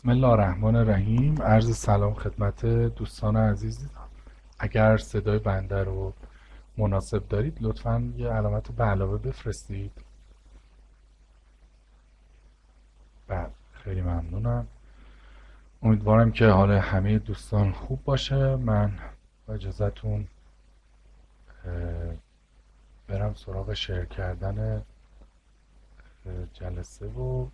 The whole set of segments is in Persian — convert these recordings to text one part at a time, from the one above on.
بسم الله الرحمن الرحیم. عرض سلام خدمت دوستان عزیز. اگر صدای بنده رو مناسب دارید لطفاً یه علامت به علاوه بفرستید. بله، خیلی ممنونم. امیدوارم که حال همه دوستان خوب باشه. من با اجازهتون برم سراغ شیر کردن جلسه و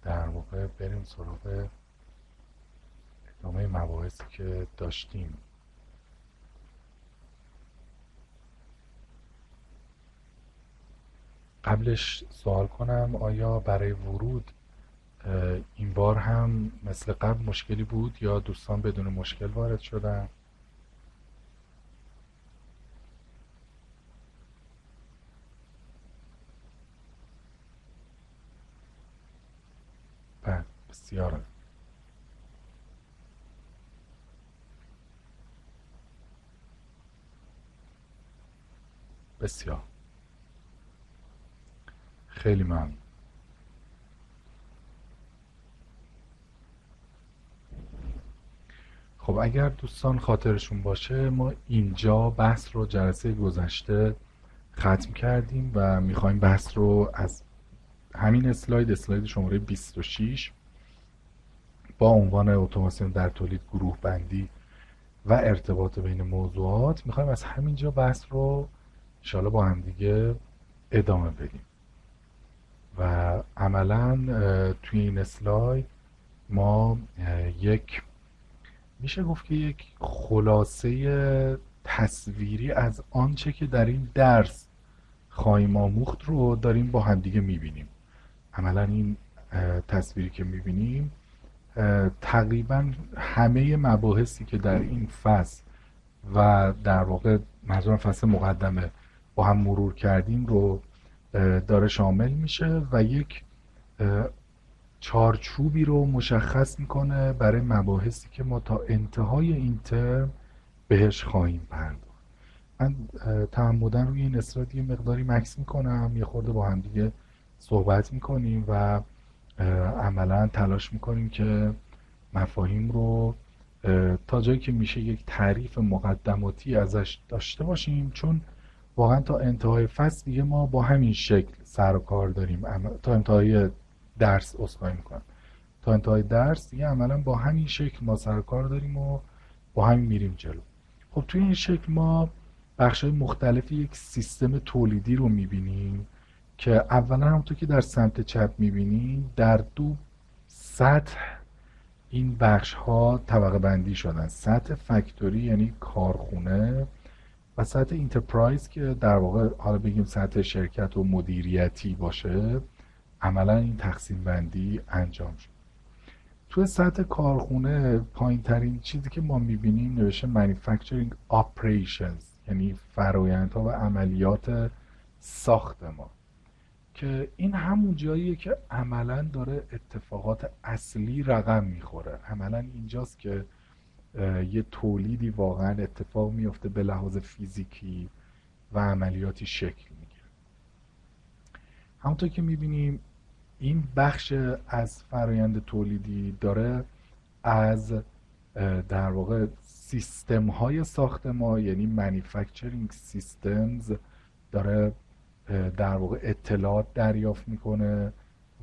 در واقع بریم سراغ ادامه مباحثی که داشتیم. قبلش سوال کنم، آیا برای ورود این بار هم مثل قبل مشکلی بود یا دوستان بدون مشکل وارد شدن؟ بله، بسیار بسیار خیلی ممنون. خب اگر دوستان خاطرشون باشه ما اینجا بحث رو جلسه گذشته ختم کردیم و میخوایم بحث رو از همین اسلاید شماره 26 با عنوان اتوماسیون در تولید، گروه بندی و ارتباط بین موضوعات، میخوایم از همینجا بحث رو انشاءالله با هم دیگه ادامه بدیم و عملا توی این اسلاید ما میشه گفت که یک خلاصه تصویری از آنچه که در این درس خواهیم آموخت رو داریم با هم دیگه میبینیم. عملا این تصویری که میبینیم تقریبا همه مباحثی که در این فصل و در واقع منظورم فصل مقدمه با هم مرور کردیم رو داره شامل میشه و یک چارچوبی رو مشخص میکنه برای مباحثی که ما تا انتهای این ترم بهش خواهیم پرداخت. من تعمداً روی این اسلاید یه مقداری مکس میکنم، یه خورده با هم دیگه صحبت میکنیم و عملا تلاش میکنیم که مفاهیم رو تا جایی که میشه یک تعریف مقدماتی ازش داشته باشیم، چون واقعا تا انتهای فصل دیگه ما با همین شکل سر و کار داریم. تا انتهای درس میکنم تا انتهای درس دیگه عملا با همین شکل ما سر و کار داریم و با همین میریم جلو. خب توی این شکل ما بخش‌های مختلف یک سیستم تولیدی رو میبینیم که اولا همونطور که در سمت چپ میبینیم در دو سطح این بخش ها طبقه بندی شدن: سطح فکتوری یعنی کارخونه و سطح اینترپرایز که در واقع حالا بگیم سطح شرکت و مدیریتی باشه. عملا این تقسیم بندی انجام شد. توی سطح کارخونه پایین ترین چیزی که ما میبینیم نوشته manufacturing operations، یعنی فرآیندها و عملیات ساخت ما، که این همون جاییه که عملا داره اتفاقات اصلی رقم میخوره. عملا اینجاست که یه تولیدی واقعا اتفاق میفته به لحاظ فیزیکی و عملیاتی شکل میگیره. همونطور که میبینیم این بخش از فرآیند تولیدی داره از در واقع سیستم های ساخت ما، یعنی manufacturing systems، داره در واقع اطلاعات دریافت میکنه،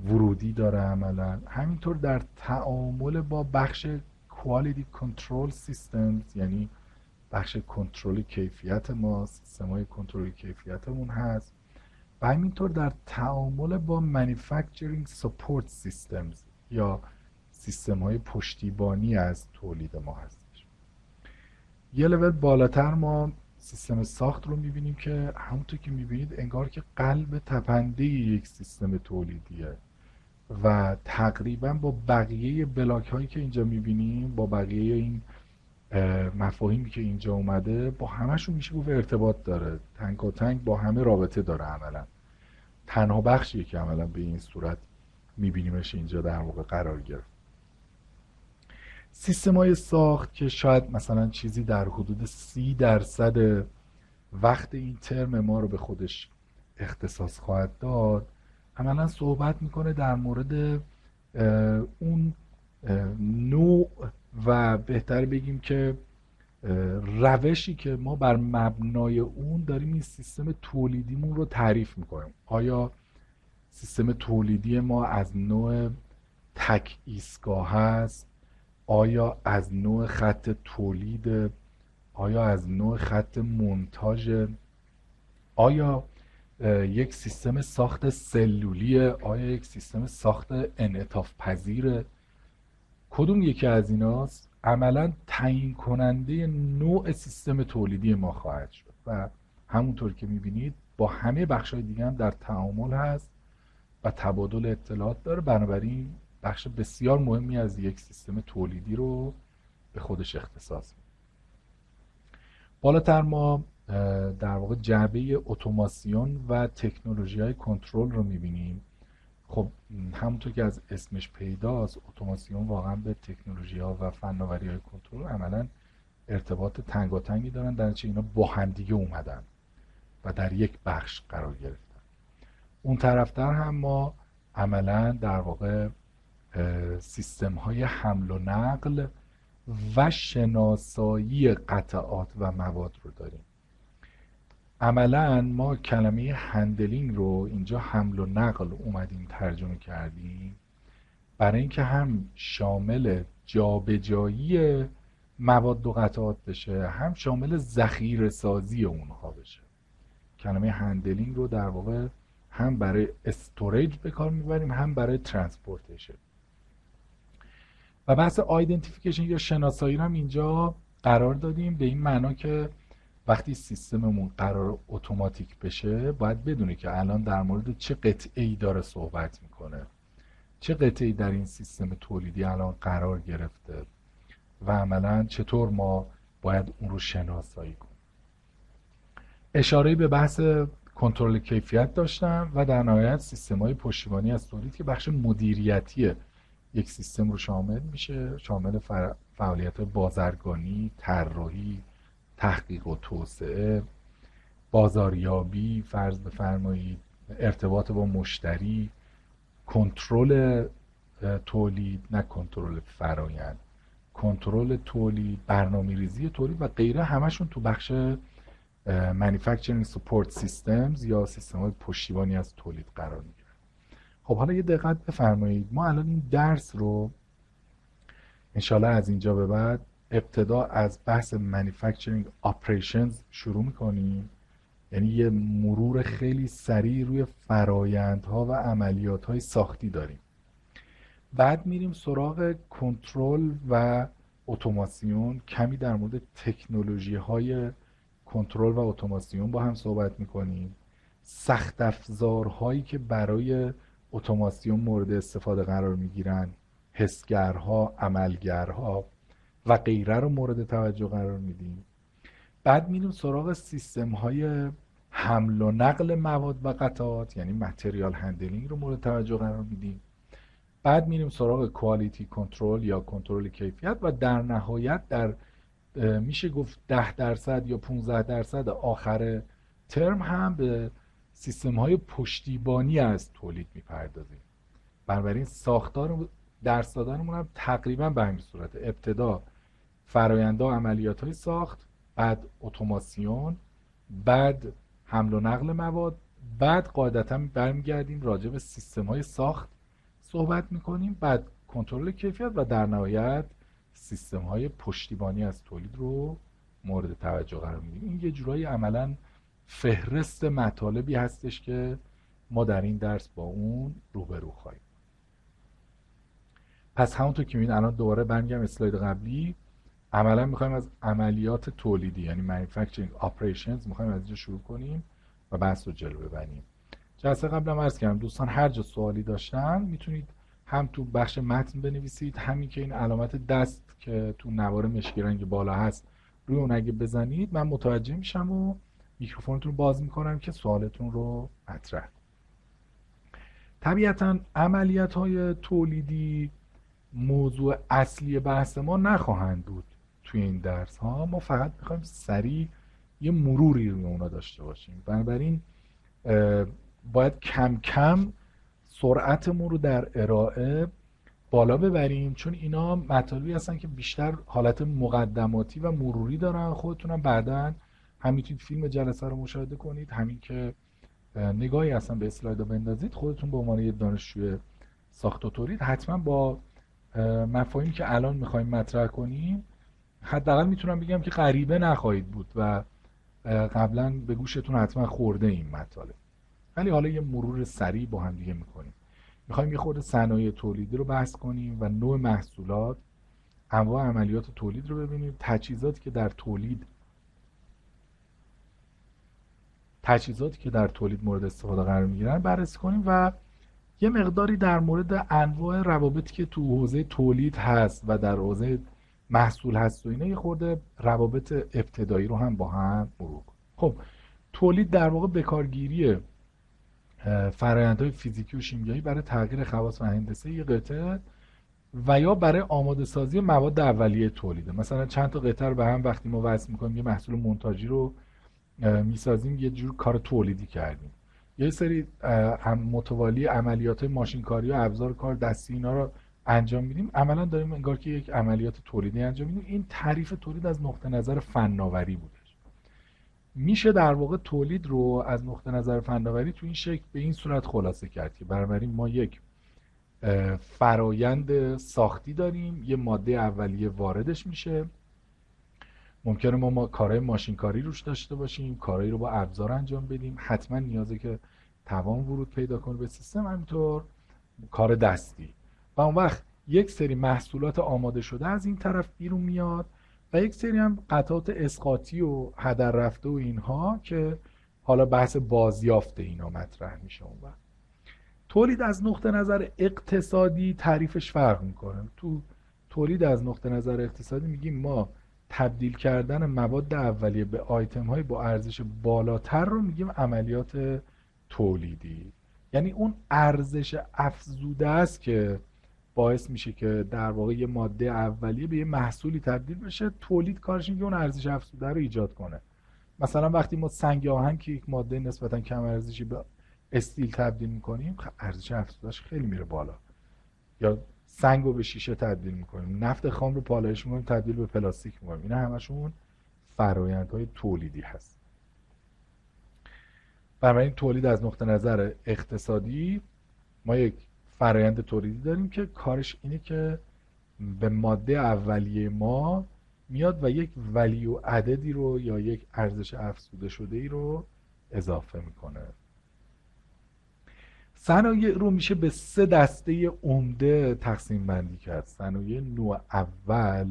ورودی داره عملا. همینطور در تعامل با بخش quality control systems، یعنی بخش کنترل کیفیت ما، سیستم های کنترل کیفیتمون هست، و همینطور در تعامل با manufacturing support systems یا سیستم های پشتیبانی از تولید ما هستش. یه لول بالاتر ما سیستم ساخت رو میبینیم که همونطور که میبینید انگار که قلب تپنده یک سیستم تولیدیه و تقریبا با بقیه بلاک هایی که اینجا میبینیم، با بقیه این مفاهیمی که اینجا اومده، با همشون میشه گفت ارتباط داره، تنگ و تنگ با همه رابطه داره. عملا تنها بخشیه که عملا به این صورت میبینیمش اینجا در واقع قرار گرفت. سیستم های ساخت که شاید مثلا چیزی در حدود 30% وقت این ترم ما رو به خودش اختصاص خواهد داد، عملا صحبت میکنه در مورد اون نوع و بهتر بگیم که روشی که ما بر مبنای اون داریم این سیستم تولیدیمون رو تعریف میکنیم. آیا سیستم تولیدی ما از نوع تک ایستگاه هست؟ آیا از نوع خط تولید؟ آیا از نوع خط منتاژ؟ آیا یک سیستم ساخت سلولیه؟ آیا یک سیستم ساخت انعطاف پذیره؟ کدوم یکی از ایناست عملا تعیین کننده نوع سیستم تولیدی ما خواهد شد و همونطور که میبینید با همه بخش‌های دیگه هم در تعامل هست و تبادل اطلاعات داره. بنابراین بخش بسیار مهمی از یک سیستم تولیدی رو به خودش اختصاص میده. بالاتر ما در واقع جعبه اتوماسیون و تکنولوژی‌های کنترل رو می‌بینیم. خب همونطور که از اسمش پیداست، اتوماسیون واقعا به تکنولوژی‌ها و فناوری‌های کنترل عملاً ارتباط تنگاتنگی دارن، در نتیجه اینا با همدیگه اومدن و در یک بخش قرار گرفتن. اون طرفتر هم ما عملاً در واقع سیستم‌های حمل و نقل و شناسایی قطعات و مواد رو داریم. عملا ما کلمه هندلینگ رو اینجا حمل و نقل اومدیم ترجمه کردیم برای اینکه هم شامل جابجایی مواد و قطعات بشه، هم شامل ذخیره سازی اونها بشه. کلمه هندلینگ رو در واقع هم برای استوریج به کار میبریم، هم برای ترانسپورتیشن. و بحث آیدنتیفیکیشن یا شناسایی رو هم اینجا قرار دادیم به این معنا که وقتی سیستممون قرار اتوماتیک بشه باید بدونه که الان در مورد چه قطعه‌ای داره صحبت میکنه، چه قطعه‌ای در این سیستم تولیدی الان قرار گرفته و عملاً چطور ما باید اون رو شناسایی کنیم. اشاره به بحث کنترل کیفیت داشتم و در نهایت سیستم‌های پشتیبانی از تولید که بخش مدیریتی یک سیستم رو شامل میشه، شامل فعالیت بازرگانی، طراحی، تحقیق و توسعه، بازاریابی، فرض بفرمایید ارتباط با مشتری، کنترل تولید، نه کنترل فرایند، کنترل تولید، برنامه‌ریزی تولید و غیره، همشون تو بخش Manufacturing Support Systems یا سیستم‌های پشتیبانی از تولید قرار میگیرن. خب حالا یه دقت بفرمایید، ما الان این درس رو انشالله از اینجا به بعد ابتدا از بحث Manufacturing Operations شروع میکنیم، یعنی یه مرور خیلی سریع روی فرایندها و عملیات‌های ساختی داریم. بعد میریم سراغ کنترل و اتوماسیون، کمی در مورد تکنولوژی‌های کنترل و اتوماسیون با هم صحبت میکنیم، سخت افزارهایی که برای اتوماسیون مورد استفاده قرار میگیرن، حسگرها، عملگرها و غیره رو مورد توجه قرار میدیم. بعد میریم سراغ سیستم های حمل و نقل مواد و قطعات، یعنی متریال هندلینگ رو مورد توجه قرار میدیم. بعد میریم سراغ کوالیتی کنترل یا کنترل کیفیت و در نهایت در میشه گفت 10% یا 15% آخر ترم هم به سیستم های پشتیبانی از تولید میپردازیم. بنابراین ساختار درس دادنمون هم تقریبا به همین صورت: ابتدا فرآیندها و عملیات های ساخت، بعد اتوماسیون، بعد حمل و نقل مواد، بعد قاعدتا برمیگردیم راجع به سیستم های ساخت صحبت میکنیم، بعد کنترل کیفیت و در نهایت سیستم های پشتیبانی از تولید رو مورد توجه قرار میدیم. این یه جورایی عملا فهرست مطالبی هستش که ما در این درس با اون روبرو خواهیم. پس همونطور که میبینید الان دوباره برمیگردم اسلاید قبلی، عملا میخوایم از عملیات تولیدی یعنی manufacturing operations میخوایم از اینجا شروع کنیم و بحث رو جلو ببریم. جلسه قبلم عرض کردم دوستان هر جا سوالی داشتن میتونید هم تو بخش متن بنویسید، همین که این علامت دست که تو نوار مشکی رنگ بالا هست روی اون اگه بزنید من متوجه میشم و میکروفونتون رو باز میکنم که سوالتون رو مطرح. طبیعتا عملیات های تولیدی موضوع اصلی بحث ما نخواهند بود توی این درس ها، ما فقط میخوایم سریع یه مروری روی اونا داشته باشیم. بنابراین باید کم کم سرعتمون رو در ارائه بالا ببریم، چون اینا مطالبی هستن که بیشتر حالت مقدماتی و مروری دارن. خودتونم بعداً هم میتونید فیلم جلسه رو مشاهده کنید، همین که نگاهی اصلا به اسلایدها بندازید، خودتون به عنوان یه دانشجوی ساخت و تولید حتما با مفاهیمی که الان میخوایم مطرح کنیم حداقل میتونم بگم که غریبه نخواهید بود و قبلا به گوشتون حتما خورده این مطالب. ولی حالا یه مرور سریع با هم دیگه میکنیم. میخوایم یه خورده صنایع تولیدی رو بحث کنیم و نوع محصولات، انواع عملیات تولید رو ببینیم، تجهیزاتی که در تولید مورد استفاده قرار میگیرن بررسی کنیم و یه مقداری در مورد انواع روابطی که تو حوزه تولید هست و در حوزه محصول هست و اینا یه خورده روابط ابتدایی رو هم با هم مرور کنیم. خب تولید در واقع بکارگیری فرآیندهای فیزیکی و شیمیایی برای تغییر خواص و هندسه یه قطعه و یا برای آماده سازی مواد اولیه تولیده. مثلا چند تا قطعه رو به هم وقتی ما وصل می‌کنیم یه محصول منتاجی رو میسازیم، یه جور کار تولیدی کردیم. یه سری متوالی عملیات ماشینکاری و ابزار کار دستی اینا رو انجام میدیم، عملا داریم انگار که یک عملیات تولیدی انجام میدیم. این تعریف تولید از نقطه نظر فناوری بوده. میشه در واقع تولید رو از نقطه نظر فناوری تو این شکل به این صورت خلاصه کرد که بنابراین ما یک فرایند ساختی داریم، یه ماده اولیه واردش میشه، ممکنه ما کارهای ماشینکاری روش داشته باشیم، کارهایی رو با ابزار انجام بدیم، حتما نیازه که توان ورود پیدا کنه به سیستم، همینطور کار دستی. و اون وقت یک سری محصولات آماده شده از این طرف بیرون میاد و یک سری هم قطعات اسقاطی و هدر رفته و اینها که حالا بحث بازیافت اینا مطرح میشه. اون وقت تولید از نقطه نظر اقتصادی تعریفش فرق میکنه. تو تولید از نقطه نظر اقتصادی میگیم ما تبدیل کردن مواد اولیه به آیتم های با ارزش بالاتر رو میگیم عملیات تولیدی. یعنی اون ارزش افزوده است که باعث میشه که در واقع یه ماده اولیه به یه محصولی تبدیل بشه. تولید کارش اینه که اون ارزش افزوده رو ایجاد کنه. مثلا وقتی ما سنگ آهن که یک ماده نسبتا کم ارزشی به استیل تبدیل میکنیم، ارزش افزودهش خیلی میره بالا. یا سنگ رو به شیشه تبدیل میکنیم، نفت خام رو پالایش میکنیم تبدیل به پلاستیک میکنیم. اینا همشون فرآیندهای تولیدی هست. بنابراین تولید از نقطه نظر اقتصادی ما یک فرآیند تولیدی داریم که کارش اینه که به ماده اولیه ما میاد و یک ولیو عددی رو یا یک ارزش افزوده شده ای رو اضافه میکنه. صنایع رو میشه به 3 دسته عمده تقسیم بندی کرد. صنایع نوع اول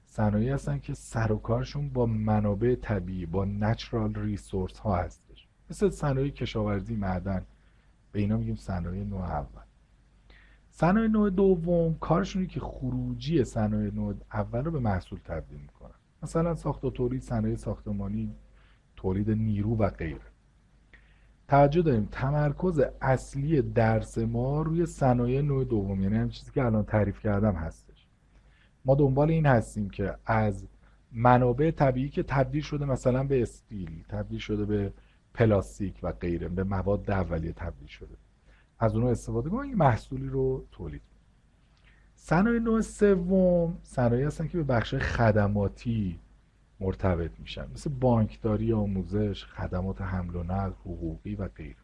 صنایع هستن که سر و کارشون با منابع طبیعی، با نچرال ریسورس ها هستش، مثل صنایع کشاورزی، معدن. به اینا میگیم صنایع نوع اول. صنایع نوع دوم کارشونه که خروجی صنایع نوع اول رو به محصول تبدیل میکنن. مثلا ساخت و تولید، صنایع ساختمانی، تولید نیرو و غیره. توجه داریم تمرکز اصلی درس ما روی صنایع نوع دوم، یعنی همین چیزی که الان تعریف کردم هستش. ما دنبال این هستیم که از منابع طبیعی که تبدیل شده مثلا به استیل، تبدیل شده به پلاستیک و غیره، به مواد اولیه تبدیل شده، از اونها استفاده کنیم محصولی رو تولید کنیم. صنایع نوع سوم صنایعی هستن که به بخش خدماتی مرتبط میشن، مثل بانکداری، آموزش، خدمات حمل و نقل، حقوقی و غیره،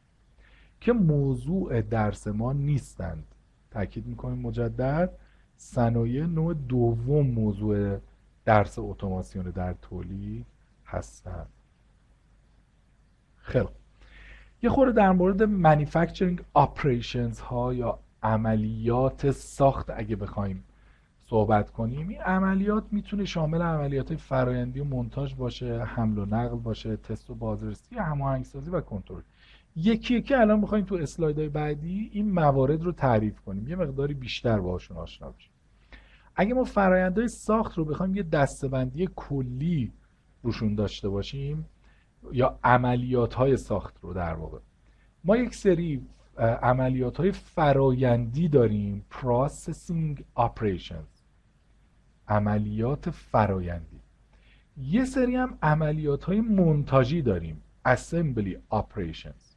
که موضوع درس ما نیستند. تاکید میکنیم مجدد صنایع نوع دوم موضوع درس اتوماسیون در تولید هستند. خیلی یه خورده در مورد manufacturing operations ها یا عملیات ساخت اگه بخوایم صحبت کنیم. این عملیات میتونه شامل عملیات فرآیندی و مونتاژ باشه، حمل و نقل باشه، تست و بازرسی، هماهنگسازی و کنترل. یکی یکی الان میخوایم تو اسلایدهای بعدی این موارد رو تعریف کنیم، یه مقداری بیشتر باهاشون آشنا بشیم. اگه ما فرآیندهای ساخت رو بخوایم یه دسته‌بندی کلی روشون داشته باشیم، یا عملیات های ساخت رو در واقع، ما یک سری عملیات های فرایندی داریم، processing operations، عملیات فرایندی. یه سری هم عملیات های مونتاژی داریم، assembly operations.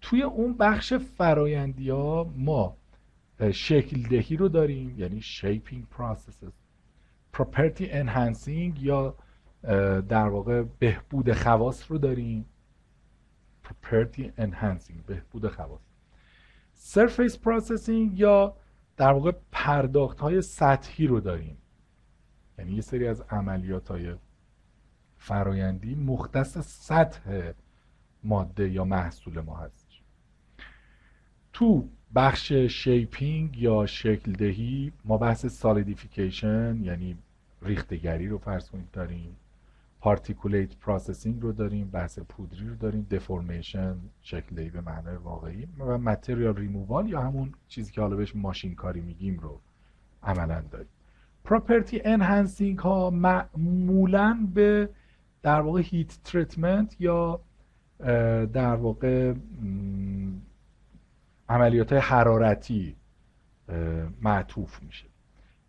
توی اون بخش فرایندی ها ما شکل دهی رو داریم، یعنی shaping processes، property enhancing یا در واقع بهبود خواص رو داریم، property enhancing بهبود خواص، surface processing یا در واقع پرداخت های سطحی رو داریم، یعنی یه سری از عملیات های فرایندی مختص سطح ماده یا محصول ما هست. تو بخش شیپینگ یا شکل دهی ما بحث سالیدیفیکیشن یعنی ریختگری رو فرض کنید داریم، پارتیکولیت پروسسینگ رو داریم، بحث پودری رو داریم، دفورمیشن شکل دهی به معنای واقعی، و متریال ریمووال یا همون چیزی که حالا بهش ماشین کاری میگیم رو عملا داریم. پراپرتی انهانسینگ ها معمولاً به در واقع هیت تریتمنت یا در واقع عملیات حرارتی معطوف میشه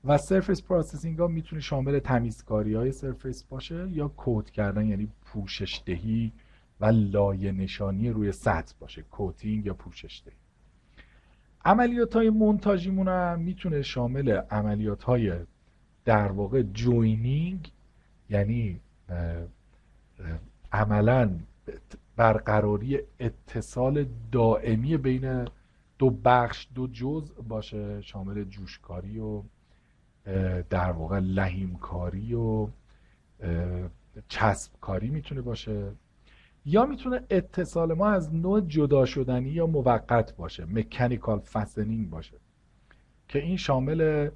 و سرفیس پروسسینگ ها میتونه شامل تمیزکاری های سرفیس باشه یا کوت کردن یعنی پوشش دهی و لایه نشانی روی سطح باشه، کوتینگ یا پوشش دهی. عملیات های مونتاژیمون هم میتونه شامل عملیات های در واقع جوینینگ یعنی عملاً برقراری اتصال دائمی بین دو بخش دو جزء باشه، شامل جوشکاری و در واقع لحیمکاری و چسبکاری میتونه باشه، یا میتونه اتصال ما از نوع جدا شدنی یا موقت باشه، مکانیکال فسنینگ باشه که این شامل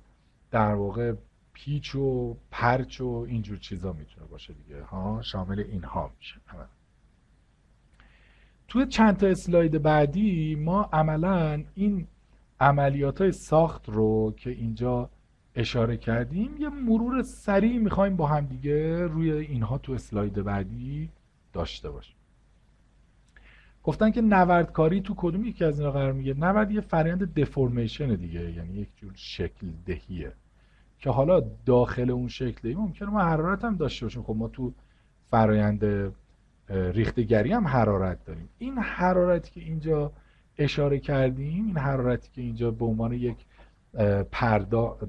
در واقع پیچ و پرچ و اینجور چیزا میتونه باشه دیگه ها، شامل اینها میشه. توی چند تا اسلاید بعدی ما عملاً این عملیات‌های ساخت رو که اینجا اشاره کردیم یه مرور سریع میخوایم با هم دیگه روی اینها تو اسلاید بعدی داشته باشیم. گفتن که نوردکاری تو کدوم یکی از اینا قرار میگیره؟ نورد یه فرآیند دفورمیشن دیگه، یعنی یک جور شکل دهیه که حالا داخل اون شکل دهی ممکنه ما حرارت هم داشته باشیم. خب ما تو فرآیند ریختگری هم حرارت داریم. این حرارتی که اینجا اشاره کردیم، این حرارتی که اینجا به عنوان یک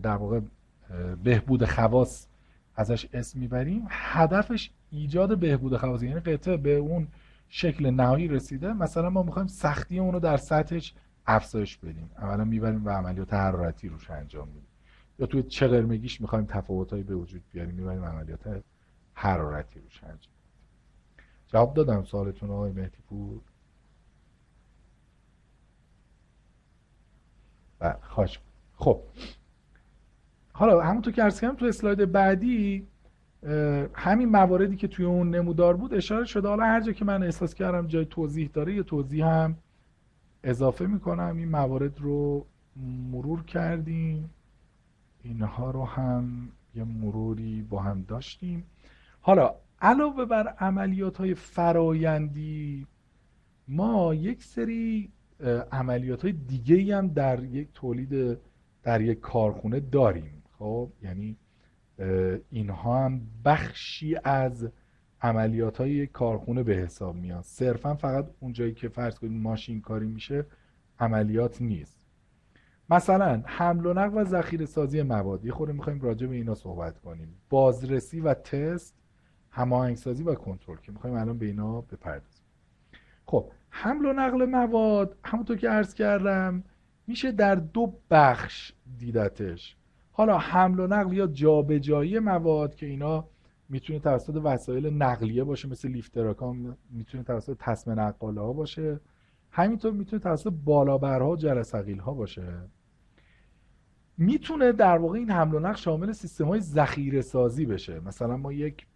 در واقع بهبود خواص ازش اسم میبریم، هدفش ایجاد بهبود خواص، یعنی قطعه به اون شکل نهایی رسیده، مثلا ما میخوایم سختی اون رو در سطحش افزایش بدیم، اولا میبریم و عملیات حرارتی روش انجام میدیم، یا توی چغرمگیش میخوایم تفاوتایی به وجود بیاریم، میبریم عملیات حرارتی روش انجام. جواب دادم سوالتون آقای مهدی پور؟ بله خواهش. خب حالا همونطور که عرض کردم تو اسلاید بعدی همین مواردی که توی اون نمودار بود اشاره شده، حالا هر جا که من احساس کردم جای توضیح داره یه توضیح هم اضافه میکنم. این موارد رو مرور کردیم، اینها رو هم یه مروری با هم داشتیم. حالا علاوه بر عملیات‌های فرایندی ما یک سری عملیات‌های دیگه‌ای هم در یک تولید در یک کارخونه داریم. خب یعنی اینها هم بخشی از عملیات‌های یک کارخونه به حساب میاد، صرفا فقط اونجایی که فرض کنید ماشین کاری میشه عملیات نیست. مثلا حمل و نقل و ذخیره سازی مواد، یه خورده می‌خوایم راجع به اینا صحبت کنیم. بازرسی و تست، هماهنگسازی و کنترل که می‌خوایم الان به اینا بپردازیم. خب حمل و نقل مواد همونطور که عرض کردم میشه در دو بخش دیدتش. حالا حمل و نقل یا جابجایی مواد که اینا میتونه توسط وسایل نقلیه باشه مثل لیفت تراکام، میتونه توسط تسمه نقاله ها باشه، همینطور میتونه توسط بالابرها و جرثقیل ها باشه. میتونه در واقع این حمل و نقل شامل سیستم های ذخیره سازی بشه. مثلا ما یک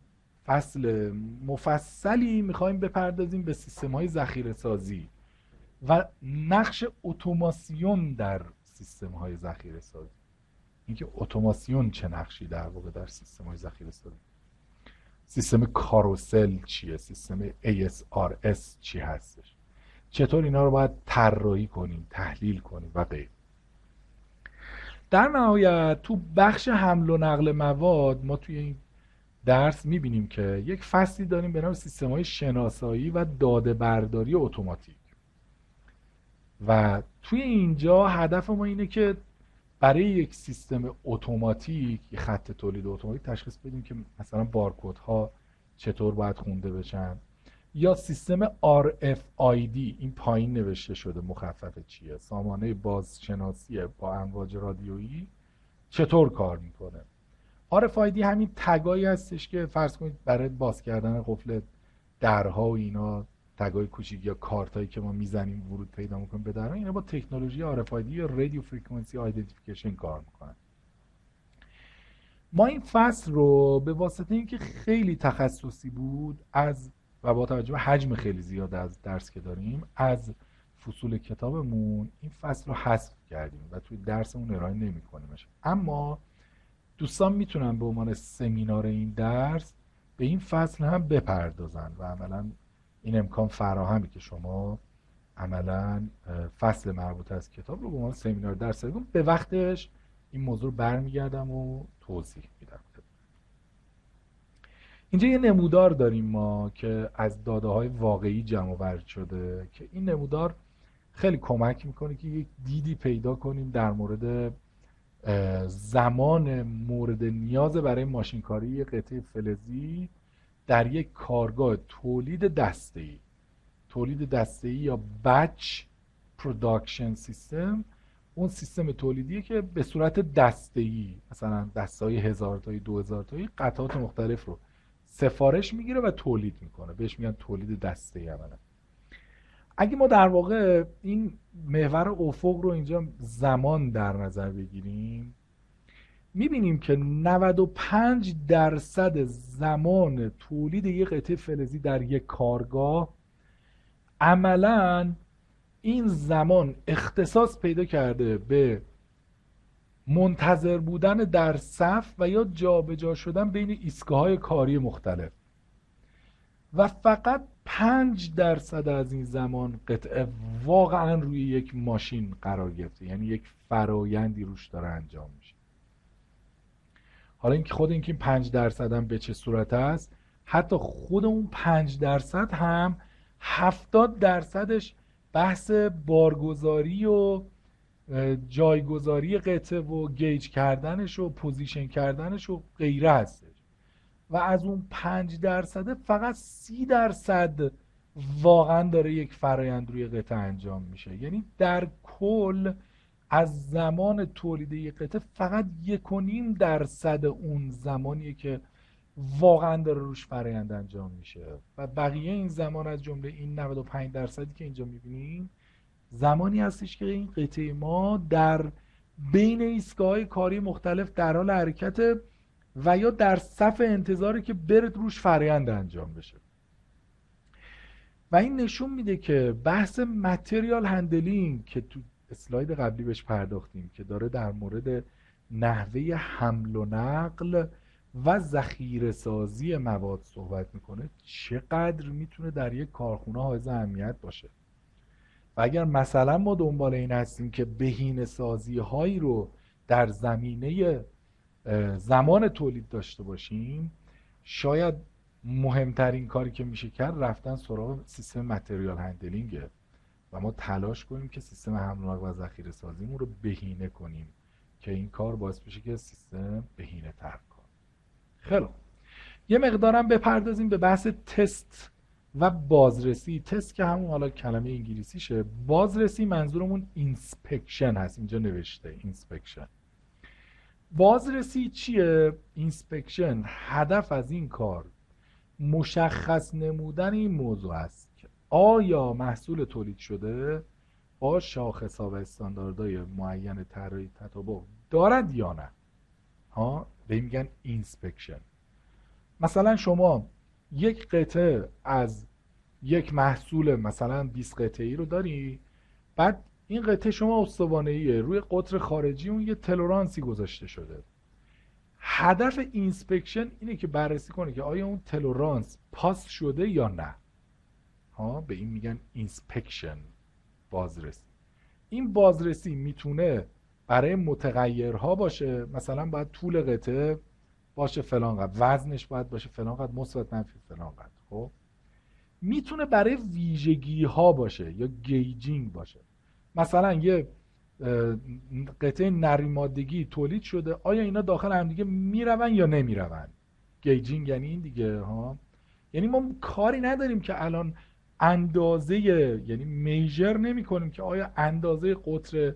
فصل مفصلی میخوایم بپردازیم به سیستم های ذخیره سازی و نقش اتوماسیون در سیستم های ذخیره سازی. اینکه اتوماسیون چه نقشی در واقع در سیستم های ذخیره سازی، سیستم کاروسل چیه، سیستم ASRS چی هستش، چطور اینا رو باید طراحی کنیم، تحلیل کنیم و غیره. در نهایت تو بخش حمل و نقل مواد ما توی این درس میبینیم که یک فصلی داریم به نام سیستم‌های شناسایی و داده برداری اتوماتیک. و توی اینجا هدف ما اینه که برای یک سیستم اتوماتیک، یک خط تولید اتوماتیک تشخیص بدیم که مثلا بارکدها چطور باید خونده بشن، یا سیستم RFID، این پایین نوشته شده مخفف چیه، سامانه بازشناسی با امواج رادیویی چطور کار میکنه. RFID همین تگایی هستش که فرض کنید برای باز کردن قفل درها و اینا، تگای کوچیک یا کارتایی که ما میزنیم ورود پیدا میکنیم به درها، اینا با تکنولوژی RFID یا رادیو فرکانسی آیدنتیفیکیشن کار میکنن. ما این فصل رو به واسطه اینکه خیلی تخصصی بود و با توجه به حجم خیلی زیاد از درس که داریم، از فصول کتابمون این فصل رو حذف کردیم و توی درسمون ارائه نمی‌کنیمش. اما دوستان میتونن به عنوان سمینار این درس به این فصل هم بپردازن و عملاً این امکان فراهمی که شما عملاً فصل مربوط از کتاب رو به عنوان سمینار درس بدون، به وقتش این موضوع رو برمیگردم و توضیح میدم. اینجا یه نمودار داریم ما که از داده‌های واقعی جمع آوری شده که این نمودار خیلی کمک میکنه که یک دیدی پیدا کنیم در مورد زمان مورد نیاز برای ماشینکاری قطعه فلزی در یک کارگاه تولید دسته‌ای یا بچ پروداکشن سیستم. اون سیستم تولیدیه که به صورت دسته‌ای، مثلا دسته‌های 1000 تایی 2000 تایی قطعات مختلف رو سفارش میگیره و تولید میکنه، بهش میگن تولید دسته‌ای. اولا اگه ما در واقع این محور افق رو اینجا زمان در نظر بگیریم، میبینیم که 95% زمان تولید یک قطعه فلزی در یک کارگاه عملاً این زمان اختصاص پیدا کرده به منتظر بودن در صف و یا جابجا شدن بین ایستگاه‌های کاری مختلف و فقط 5% از این زمان قطعه واقعا روی یک ماشین قرار گرفته، یعنی یک فرایندی روش داره انجام میشه. حالا اینکه خود اینکه این 5% هم به چه صورت است، حتی خود اون 5% هم 70%ش بحث بارگذاری و جایگذاری قطعه و گیج کردنش و پوزیشن کردنش و غیره هستش و از اون 5% فقط 30% واقعا داره یک فرایند روی قطعه انجام میشه. یعنی در کل از زمان تولید یک قطعه فقط 1.5% اون زمانیه که واقعا داره روش فرایند انجام میشه و بقیه این زمان از جمله این 95% که اینجا میبینیم زمانی هستش که این قطعه ما در بین ایستگاه‌های کاری مختلف در حال حرکت و یا در صف انتظاری که بره روش فرایند انجام بشه. و این نشون میده که بحث متریال هندلینگ که تو اسلاید قبلی بهش پرداختیم که داره در مورد نحوه حمل و نقل و ذخیره سازی مواد صحبت میکنه، چقدر میتونه در یک کارخونه حائز اهمیت باشه. و اگر مثلا ما دنبال این هستیم که بهینه سازی هایی رو در زمینه زمان تولید داشته باشیم، شاید مهمترین کاری که میشه کرد رفتن سراغ سیستم متریال هندلینگه و ما تلاش کنیم که سیستم حمل و نقل و ذخیره سازیمون رو بهینه کنیم که این کار باعث بشه که سیستم بهینه تر کنه. خیلی یه مقدارم بپردازیم به بحث تست و بازرسی. تست که همون حالا کلمه انگلیسیشه، بازرسی منظورمون اینسپکشن هست، اینجا نوشته اینسپکشن. بازرسی چیه؟ اینسپکشن هدف از این کار مشخص نمودن این موضوع است که آیا محصول تولید شده با شاخص‌ها و استانداردهای معین طراحی تطابق دارد یا نه. به این میگن اینسپکشن. مثلا شما یک قطعه از یک محصول مثلا 20 قطعه‌ای رو داری، بعد این قطعه شما استوانه‌ایه، روی قطر خارجی اون یه تلورانسی گذاشته شده. هدف اینسپکشن اینه که بررسی کنه که آیا اون تلورانس پاس شده یا نه. به این میگن اینسپکشن، بازرسی. این بازرسی میتونه برای متغیرها باشه، مثلا باید طول قطعه باشه فلان قدر، وزنش باید باشه فلان قدر، مثبت منفی فلان قدر. خب میتونه برای ویژگی ها باشه یا گیجینگ باشه. مثلا یه قطعه نریمادگی تولید شده، آیا اینا داخل هم دیگه میرون یا نمیرون؟ گیجینگ یعنی این دیگه ها. یعنی ما کاری نداریم که الان اندازه، یعنی میجر نمی کنیم که آیا اندازه قطر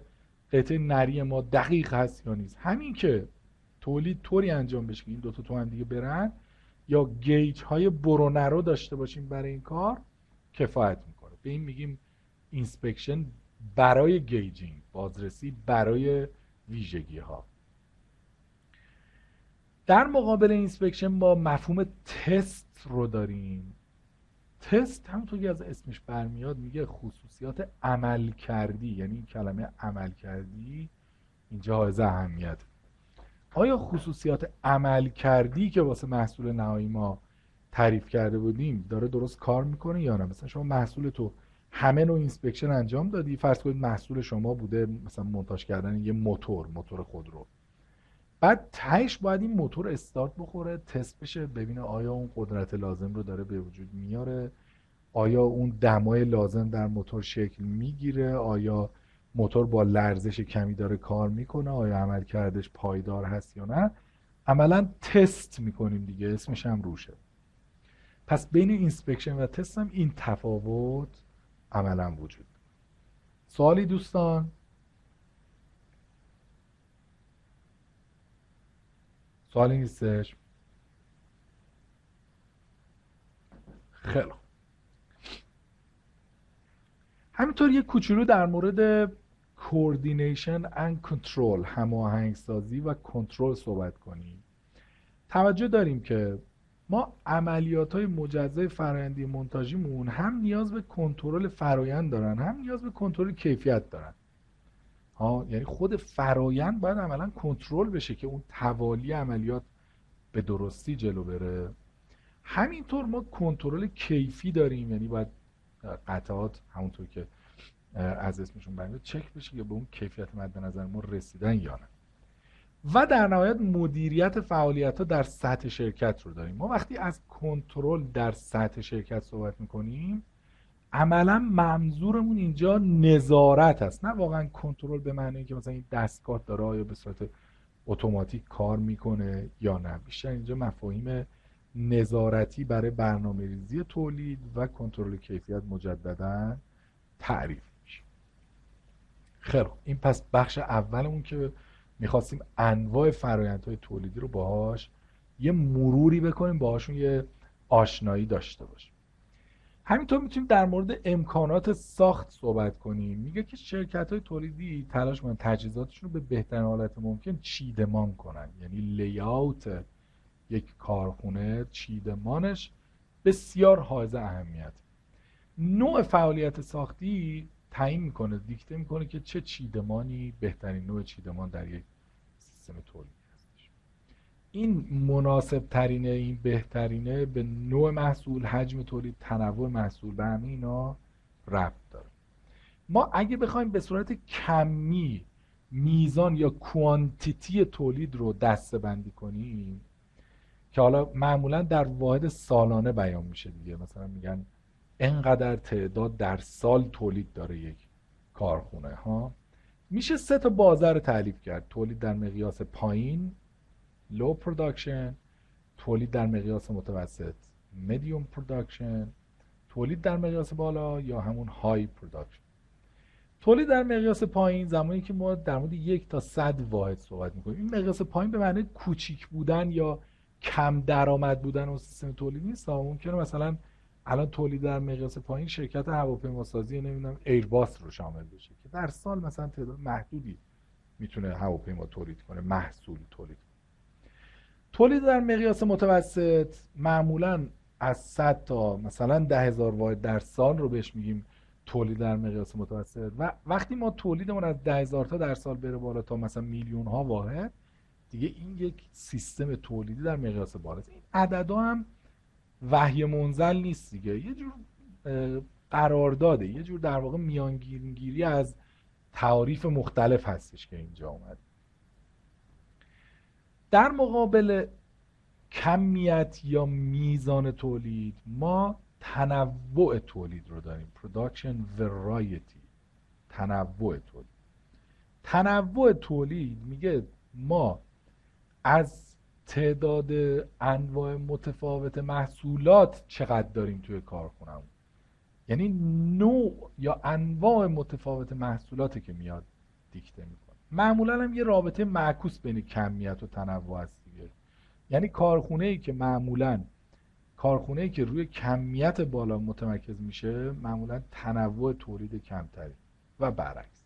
قطعه نری ما دقیق هست یا نیست. همین که تولید طوری انجام بشه که این دوتا تو هم دیگه برن یا گیج های برونرو داشته باشیم برای این کار کفایت میکنه. به این میگیم اینسپکشن برای گیجینگ، بازرسی برای ویژگی ها. در مقابل اینسپکشن ما مفهوم تست رو داریم. تست همونطور که از اسمش برمیاد میگه خصوصیات عمل کردی، یعنی این کلمه عمل کردی اینجا حائز اهمیت. آیا خصوصیات عمل کردی که واسه محصول نهایی ما تعریف کرده بودیم داره درست کار میکنه یا نه؟ مثلا شما محصول تو همه نوع اینسپکشن انجام دادی، فرض کنید محصول شما بوده مثلا مونتاژ کردن یه موتور خودرو، بعد تهش باید این موتور استارت بخوره، تست بشه، ببینه آیا اون قدرت لازم رو داره به وجود میاره، آیا اون دمای لازم در موتور شکل میگیره، آیا موتور با لرزش کمی داره کار میکنه، آیا عملکردش پایدار هست یا نه. عملا تست میکنیم دیگه، اسمش هم روشه. پس بین اینسپکشن و تست هم این تفاوت عملا وجود. سوالی دوستان؟ سوالی نیستش؟ خیلی. همینطور یه کوچولو در مورد کوردینیشن اند کنترل، هماهنگسازی و کنترل صحبت کنیم. توجه داریم که ما عملیات‌های مجزای فرآیندی مونتاژیمون هم نیاز به کنترل فرآیند دارن، هم نیاز به کنترل کیفیت دارن. یعنی خود فرآیند باید عملا کنترل بشه که اون توالی عملیات به درستی جلو بره. همینطور ما کنترل کیفی داریم، یعنی باید قطعات همونطور که از اسمشون برمیاد چک بشه که به اون کیفیت مد نظر ما رسیدن یا نه. و در نهایت مدیریت فعالیت‌ها در سطح شرکت رو داریم. ما وقتی از کنترل در سطح شرکت صحبت می‌کنیم عملا منظورمون اینجا نظارت هست، نه واقعا کنترل به معنی که مثلا این دستگاه داره آیا به صورت اتوماتیک کار میکنه یا نه. بیشتر اینجا مفاهیم نظارتی برای برنامه‌ریزی تولید و کنترل کیفیت مجددا تعریف میشه. خیلی این پس بخش اولمون که میخواستیم انواع فرآیندهای تولیدی رو باهاش یه مروری بکنیم، باهاشون یه آشنایی داشته باشیم. همینطور میتونیم در مورد امکانات ساخت صحبت کنیم. میگه که شرکت‌های تولیدی تلاش کنن تجهیزاتشون رو به بهترین حالت ممکن چیدمان کنن، یعنی لیاوت یک کارخونه، چیدمانش بسیار حائز اهمیت. نوع فعالیت ساختی تعیین میکنه، دیکته میکنه که چه چیدمانی بهترین نوع چیدمان در یک سیستم تولیدی هستش. این مناسب ترینه، این بهترینه به نوع محصول، حجم تولید، تنوع محصول، به همه اینا ربط داره. ما اگه بخوایم به صورت کمی میزان یا کوانتیتی تولید رو دسته‌بندی کنیم که حالا معمولا در واحد سالانه بیان میشه دیگه، مثلا میگن اینقدر تعداد در سال تولید داره یک کارخونه ها، میشه 3 تا بازه رو تعریف کرد: تولید در مقیاس پایین low production، تولید در مقیاس متوسط medium production، تولید در مقیاس بالا یا همون high production. تولید در مقیاس پایین زمانی که ما در مورد 1 تا 100 واحد صحبت میکنیم. این مقیاس پایین به معنی کوچیک بودن یا کم درآمد بودن اون سیستم تولیدی نیست. ممکنه مثلا الان تولید در مقیاس پایین شرکت هواپیماسازی نمیدونم ایرباس رو شامل بشه که در سال مثلا تعداد محدودی میتونه هواپیما تولید کنه، محصول تولید کنه. تولید در مقیاس متوسط معمولا از 100 تا مثلا 10,000 واحد در سال رو بهش میگیم تولید در مقیاس متوسط. و وقتی ما تولیدمون از 10,000 تا در سال بره بالا تا مثلا میلیون ها واحد، دیگه این یک سیستم تولیدی در مقیاس بالاست. این عددا هم وحی منزل نیست دیگه، یه جور قرارداده، یه جور در واقع میانگیری از تعاریف مختلف هستش که اینجا اومد. در مقابل کمیت یا میزان تولید ما تنوع تولید رو داریم، production variety، تنوع تولید. تنوع تولید میگه ما از تعداد انواع متفاوت محصولات چقدر داریم توی کارخونمون، یعنی نوع یا انواع متفاوت محصولاتی که میاد دیکته میکنه. معمولا هم یه رابطه معکوس بین کمیت و تنوع هست دیگه. یعنی کارخونه‌ای که روی کمیت بالا متمرکز میشه معمولا تنوع تولید کمتری و برعکس.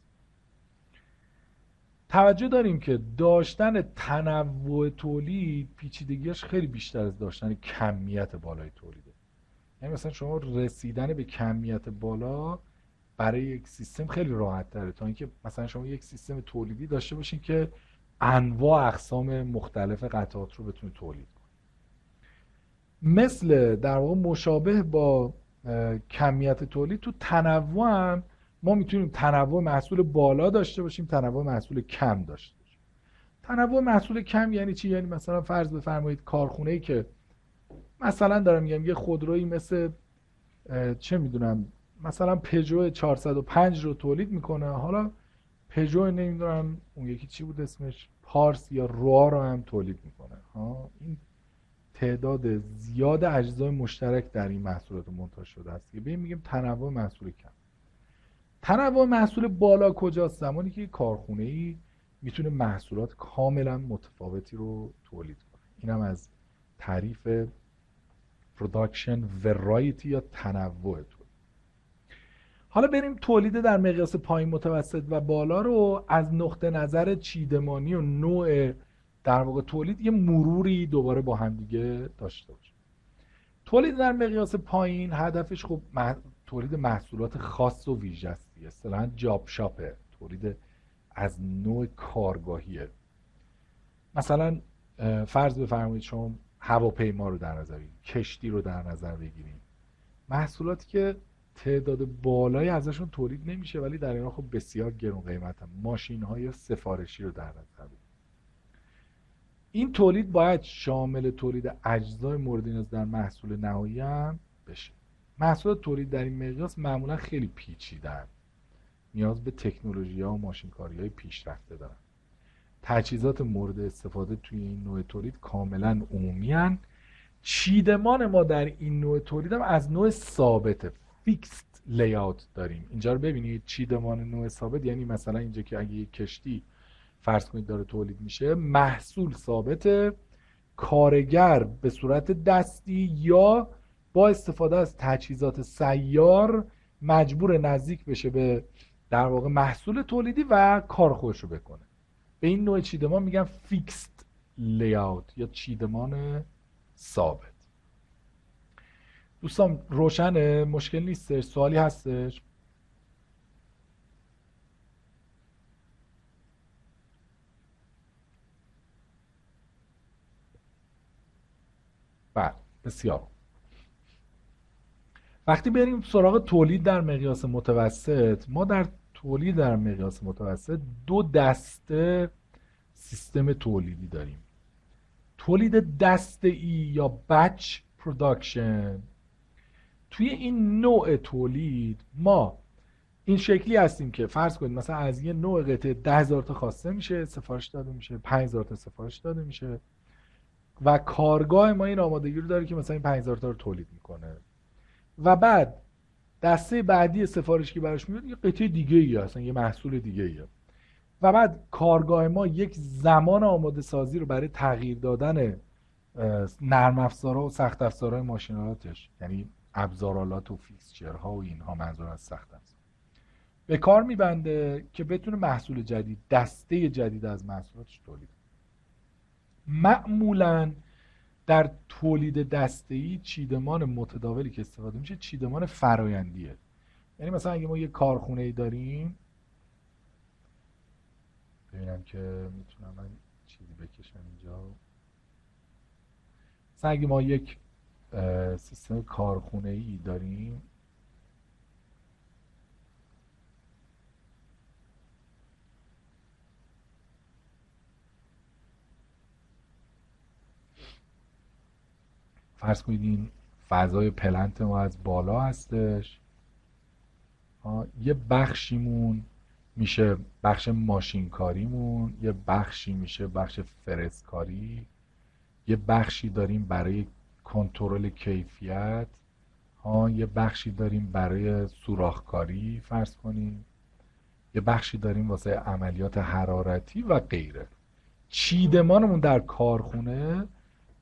توجه داریم که داشتن تنوع تولید پیچیدگیش خیلی بیشتر از داشتن کمیت بالای تولیده. یعنی مثلا شما رسیدن به کمیت بالا برای یک سیستم خیلی راحت تره تا اینکه مثلا شما یک سیستم تولیدی داشته باشین که انواع اقسام مختلف قطعات رو بتونه تولید کنه. مثل در واقع مشابه با کمیت تولید، تو تنوع هم ما میتونیم تنوع محصول بالا داشته باشیم، تنوع محصول کم داشته باشیم. تنوع محصول کم یعنی چی؟ یعنی مثلا فرض بفرمایید کارخونه‌ای که مثلا دارم میگم یه خودرویی مثل چه میدونم مثلا پژو 405 رو تولید میکنه، حالا پژو نمیدونم اون یکی چی بود اسمش، پارس یا روا رو هم تولید میکنه. این تعداد زیاد اجزای مشترک در این محصولات منتج شده است که ببین میگیم تنوع محصول کم. تنوع محصول بالا کجاست؟ زمانی که کارخونه‌ای میتونه محصولات کاملا متفاوتی رو تولید کنه. اینم از تعریف production variety یا تنوع تولید. حالا بریم تولید در مقیاس پایین، متوسط و بالا رو از نقطه نظر چیدمانی و نوع در واقع تولید یه مروری دوباره با هم دیگه داشته باشیم. تولید در مقیاس پایین هدفش خب تولید محصولات خاص و ویژه است. اصطلاحاً جاب شاپه، تولید از نوع کارگاهیه. مثلا فرض بفرمایید شما هواپیما رو در نظر بگیرید، کشتی رو در نظر بگیرید، محصولاتی که تعداد بالایی ازشون تولید نمیشه ولی در این حال خب بسیار گران قیمتن، ماشین‌های سفارشی رو در نظر بگیرید. این تولید باید شامل تولید اجزای مورد نیاز در محصول نهایی هم بشه. محصولات تولید در این مقیاس معمولا خیلی پیچیده‌اند، نیاز به تکنولوژی‌ها و ماشین‌کاری‌های پیشرفته دارن. تجهیزات مورد استفاده توی این نوع تولید کاملا عمومی هستند. چیدمان ما در این نوع تولید هم از نوع ثابت، فیکست لیاوت داریم. اینجا رو ببینید، چیدمان نوع ثابت یعنی مثلا اینجا که اگه یک کشتی فرض کنید داره تولید میشه، محصول ثابته، کارگر به صورت دستی یا با استفاده از تجهیزات سیار مجبور نزدیک بشه به در واقع محصول تولیدی و کار خودش رو بکنه. به این نوع چیدمان میگن فیکست لیاوت یا چیدمان ثابت. دوستان روشنه؟ مشکل نیستش؟ سوالی هستش؟ بله، بسیار. وقتی بریم سراغ تولید در مقیاس متوسط، ما در تولید در مقیاس متوسط دو دسته سیستم تولیدی داریم. تولید دسته‌ای یا بچ پروداکشن. توی این نوع تولید ما این شکلی هستیم که فرض کنید مثلا از یه نوع قطعه 10,000 تا خواسته میشه، سفارش داده میشه، 5,000 تا سفارش داده میشه و کارگاه ما این آمادگی رو داره که مثلا این 5,000 تا رو تولید میکنه و بعد دسته بعدی سفارش که براش میاد یه قطعه دیگه ای اصلا یه محصول دیگه ای و بعد کارگاه ما یک زمان آماده سازی رو برای تغییر دادن نرم افزارها و سخت افزارهای ماشینالاتش، یعنی ابزارالات و فیکسچرها و اینها، منظور از سخت افزار، به کار میبنده که بتونه محصول جدید، دسته جدید از محصولاتش تولید. معمولاً در تولید دسته‌ای چیدمان متداولی که استفاده میشه چیدمان فرایندیه. یعنی مثلا اگه ما یه کارخونه‌ای داریم، ببینم که میتونم من چیزی بکشم اینجا. مثلا اگه ما یک سیستم کارخونه‌ای داریم، فرض کنید این فضای پلنت ما از بالا هستش، یه بخشیمون میشه بخش ماشینکاریمون، یه بخشی میشه بخش فرستکاری، یه بخشی داریم برای کنترل کیفیت، یه بخشی داریم برای سوراخکاری فرض کنیم، یه بخشی داریم واسه عملیات حرارتی و غیره. چیدمانمون در کارخونه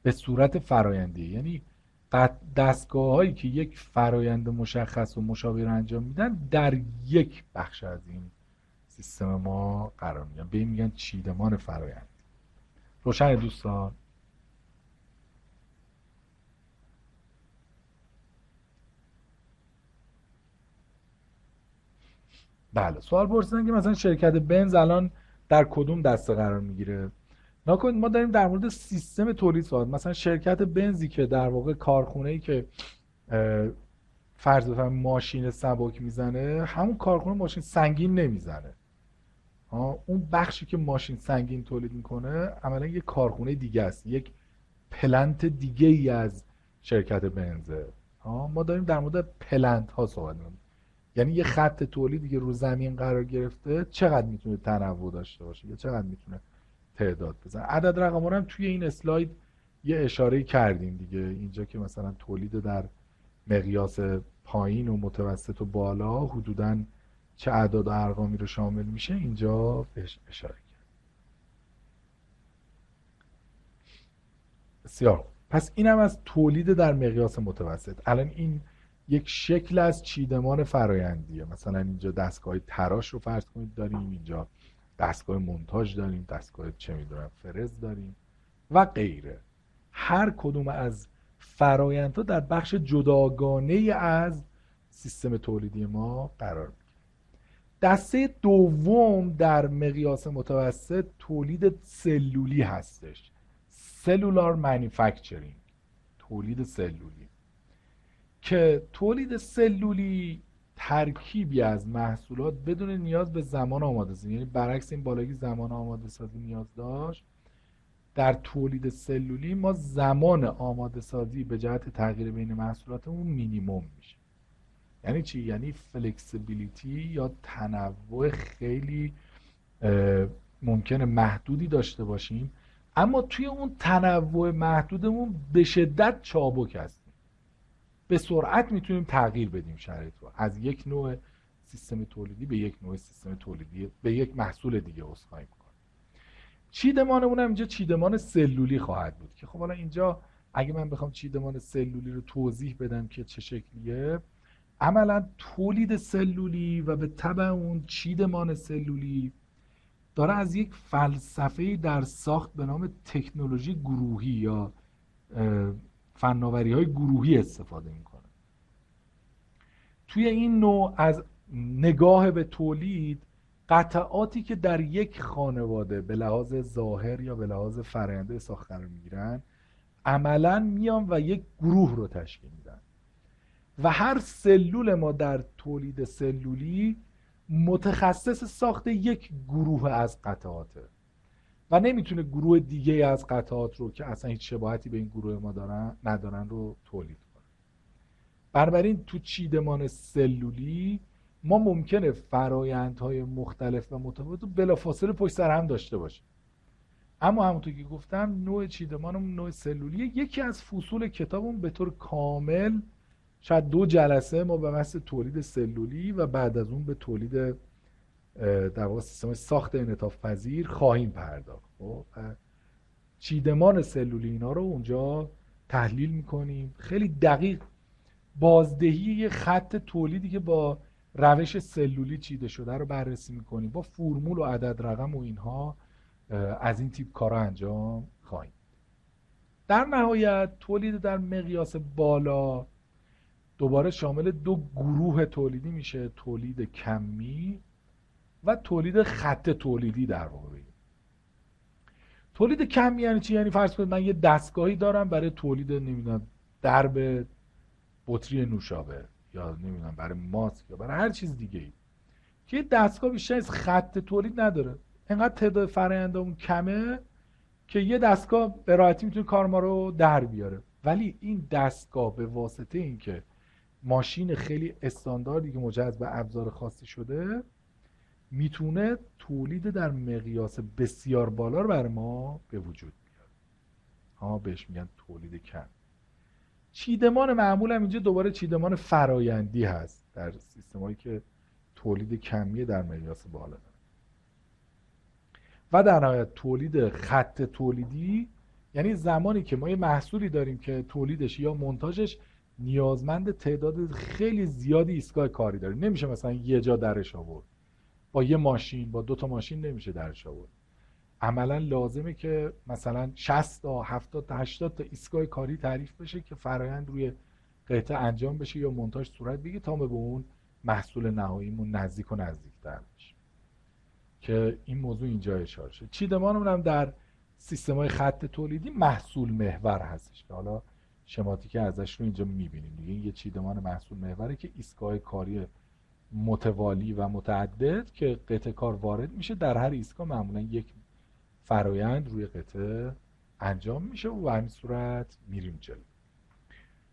به صورت فرایندی، یعنی دستگاه هایی که یک فرایند مشخص و مشابه رو انجام میدن در یک بخش از این سیستم ما قرار میگیرن، به این میگن چیدمان فرایند. روشن دوستان؟ بله. سوال پرسیدن که مثلا شرکت بنز الان در کدوم دسته قرار میگیره. نکنید ما داریم در مورد سیستم تولید صحبت. مثلا شرکت بنزی که در واقع کارخونه‌ای که فرض بفرمایید ماشین سبک میزنه، همون کارخونه ماشین سنگین نمیزنه. اون بخشی که ماشین سنگین تولید میکنه عملا یک کارخونه دیگه است، یک پلنت دیگه ای از شرکت بنزه. ما داریم در مورد پلنت ها صحبت میکنیم، یعنی یه خط تولیدی که رو زمین قرار گرفته چقدر میتونه تنوع داشته باشه یا چقدر میتونه تعداد بزنه. عدد رقم رو هم توی این اسلاید یه اشاره کردیم دیگه، اینجا که مثلا تولید در مقیاس پایین و متوسط و بالا حدوداً چه اعداد و ارقامی رو شامل میشه اینجا بهش اشاره کرد. بسیار. پس اینم از تولید در مقیاس متوسط. الان این یک شکل از چیدمان فرایندیه. مثلا اینجا دستگاه تراش رو فرض کنید داریم، اینجا دستگاه مونتاژ داریم، دستگاه چه میدونم فرز داریم و غیره. هر کدوم از فرایندها در بخش جداگانه از سیستم تولیدی ما قرار میگیره. دسته دوم در مقیاس متوسط تولید سلولی هستش. سلولار مانیفکتچرینگ، تولید سلولی، که تولید سلولی ترکیبی از محصولات بدون نیاز به زمان آماده سازی، یعنی برعکس این بالایی زمان آماده سازی نیاز داشت، در تولید سلولی ما زمان آماده سازی به جهت تغییر بین محصولاتمون مینیمم میشه. یعنی چی؟ یعنی فلکسیبیلیتی یا تنوع خیلی ممکنه محدودی داشته باشیم، اما توی اون تنوع محدودمون به شدت چابک هستیم، به سرعت میتونیم تغییر بدیم شرایط رو از یک نوع سیستم تولیدی به یک نوع سیستم تولیدی به یک محصول دیگه عذرخواهی میکنم. چیدمانمون هم اینجا چیدمان سلولی خواهد بود که خب حالا اینجا اگه من بخوام چیدمان سلولی رو توضیح بدم که چه شکلیه، عملا تولید سلولی و به تبع اون چیدمان سلولی داره از یک فلسفه در ساخت به نام تکنولوژی گروهی یا فناوری‌های گروهی استفاده میکنه. توی این نوع از نگاه به تولید، قطعاتی که در یک خانواده به لحاظ ظاهر یا به لحاظ فرآیند ساخت قرار میگیرن عملا میان و یک گروه رو تشکیل میدن و هر سلول ما در تولید سلولی متخصص ساخت یک گروه از قطعاته و نمیتونه گروه دیگه از قطعات رو که اصلا هیچ شباهتی به این گروه ما ندارن رو تولید کنه. بنابراین تو چیدمان سلولی ما ممکنه فرایندهای مختلف و متفاوت رو بلافاصله پشت سر هم داشته باشیم، اما همونطور که گفتم نوع چیدمانمون نوع سلولیه. یکی از فصول کتابمون به طور کامل شاید 2 جلسه ما به بحث تولید سلولی و بعد از اون به تولید در واقع سیستم ساخت انعطاف پذیر خواهیم پرداخت. خب چیدمان سلولی اینا رو اونجا تحلیل میکنیم، خیلی دقیق بازدهی خط تولیدی که با روش سلولی چیده شده رو بررسی میکنیم، با فرمول و عدد رقم و اینها از این تیپ کارا انجام خواهیم. در نهایت تولید در مقیاس بالا دوباره شامل 2 گروه تولیدی میشه، تولید کمی و تولید خط تولیدی. در واقع بگیم تولید کمی یعنی چی؟ یعنی فرض کنید من یه دستگاهی دارم برای تولید نمیدونم درب بطری نوشابه یا نمیدونم برای ماسک یا برای هر چیز دیگه ای که دستگاه بیشتر از خط تولید نداره، انقدر تعداد فرآیندامون کمه که یه دستگاه به راحتی میتونه کار ما رو در بیاره، ولی این دستگاه به واسطه اینکه ماشین خیلی استانداردی که مجهز به ابزار خاصی شده میتونه تولید در مقیاس بسیار بالا رو برای ما به وجود بیاره. ها بهش میگن تولید کم. چیدمان معمول هم اینجا دوباره چیدمان فرایندی هست در سیستمایی که تولید کمی در مقیاس بالا داره. و در نهایت تولید خط تولیدی یعنی زمانی که ما یه محصولی داریم که تولیدش یا منتاجش نیازمند تعداد خیلی زیادی ایستگاه کاری داره. نمیشه مثلا یه جا درش آورد، با یه ماشین، با 2 تا ماشین نمیشه درش آورد. عملا لازمه که مثلا 60 تا 70 تا 80 تا ایستگاه کاری تعریف بشه که فرایند روی قطعه انجام بشه یا مونتاژ صورت بگیره تا به اون محصول نهاییمون نزدیک و نزدیک‌تر بشه. که این موضوع اینجا اشاره شد. چیدمانمون هم در سیستم‌های خط تولیدی محصول محور هستش که حالا شماتیک ازش رو اینجا می‌بینیم دیگه. یه چیدمان محصول محوره که ایستگاه کاری متوالی و متعدد که قطعه کار وارد میشه، در هر ایستگاه معمولا یک فرایند روی قطعه انجام میشه و به همین صورت میریم جلو.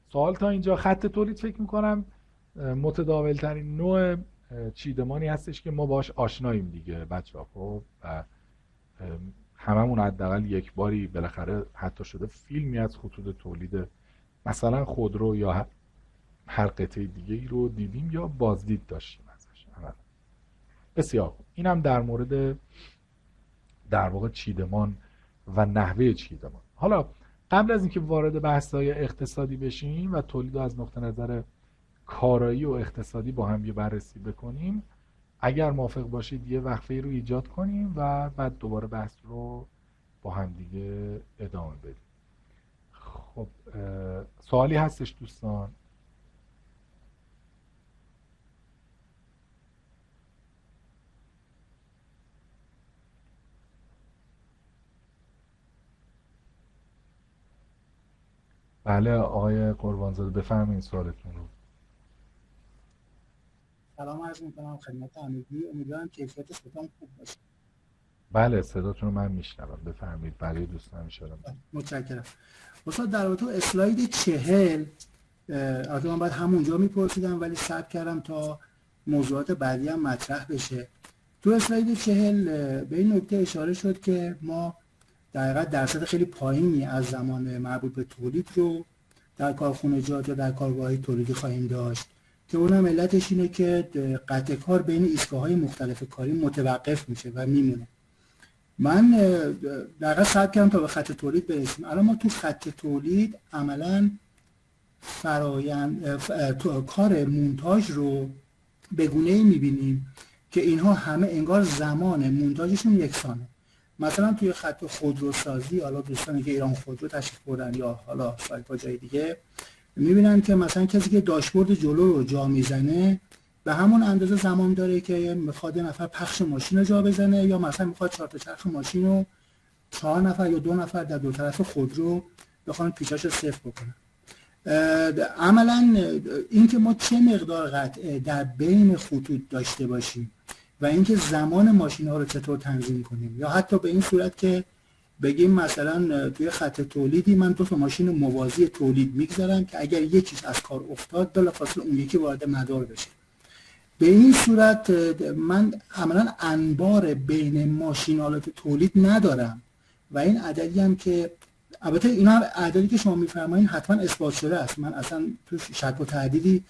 سوال تا اینجا. خط تولید فکر میکنم متداول ترین نوع چیدمانی هستش که ما باش آشناییم دیگه بچه‌ها. خب و هممون حداقل یک باری بالاخره حتی شده فیلمی از خطوط تولید مثلا خودرو یا هر قطعه دیگه ای رو دیدیم یا بازدید داشتیم ازش. بسیار خوب. این هم در مورد در واقع چیدمان و نحوه چیدمان. حالا قبل از اینکه وارد بحث‌های اقتصادی بشیم و تولید رو از نقطه نظر کارایی و اقتصادی با هم یه بررسی بکنیم، اگر موافق باشید یه وقفه رو ایجاد کنیم و بعد دوباره بحث رو با هم دیگه ادامه بدیم. خب سوالی هستش دوستان؟ بله آقای قربانزاده بفرمایید سوالتون رو. سلام عرض میکنم خدمت همگی. امیدوارم کیفیت صدام خوب باشه. بله صداتون رو من میشنوم. بفرمایید بقیه دوستان ان شاء الله. متشکرم. استاد در رابطه با اسلاید 40 البته من باید همونجا میپرسیدم ولی صبر کردم تا موضوعات بعدی هم مطرح بشه. تو اسلاید 40 به این نکته اشاره شد که ما در حقیقت درصد خیلی پایینی از زمان مربوط به تولید رو در کارخانجات یا در کارگاه‌های تولیدی خواهیم داشت که اونم علتش اینه که قطع کار بین ایستگاه‌های مختلف کاری متوقف میشه و میمونه. من در واقع سعی کردم تا به خط تولید برسیم. الان ما تو خط تولید عملاً کار مونتاژ رو به گونه‌ای می‌بینیم که اینها همه انگار زمان مونتاژشون یکسانه. مثلا توی خط خودروسازی، حالا دوستانی که ایران خودرو تشریف بردن یا حالا سایت‌ها جای دیگه می‌بینن که مثلا کسی که داشبورد جلو رو جا میزنه به همون اندازه زمان داره که میخواد یه نفر پخش ماشین رو جا بزنه یا مثلا میخواد 4 تا چرخ ماشین رو 4 نفر یا 2 نفر در دو طرف خودرو بخوان پیچاشو صفر بکنن. عملا اینکه ما چه مقدار قطعه در بین خطوط داشته باشیم و اینکه زمان ماشین ها رو چطور تنظیم کنیم یا حتی به این صورت که بگیم مثلا توی خط تولیدی من 2 تا ماشین موازی تولید میگذارم که اگر یکیش از کار افتاد بلافاصله اون یکی وارد مدار بشه. به این صورت من عملا انبار بین ماشینالات تولید ندارم و این عددی هم که البته اینا عددی که شما میفرمایید حتما اثبات شده است، من اصلا تو شک و تردیدی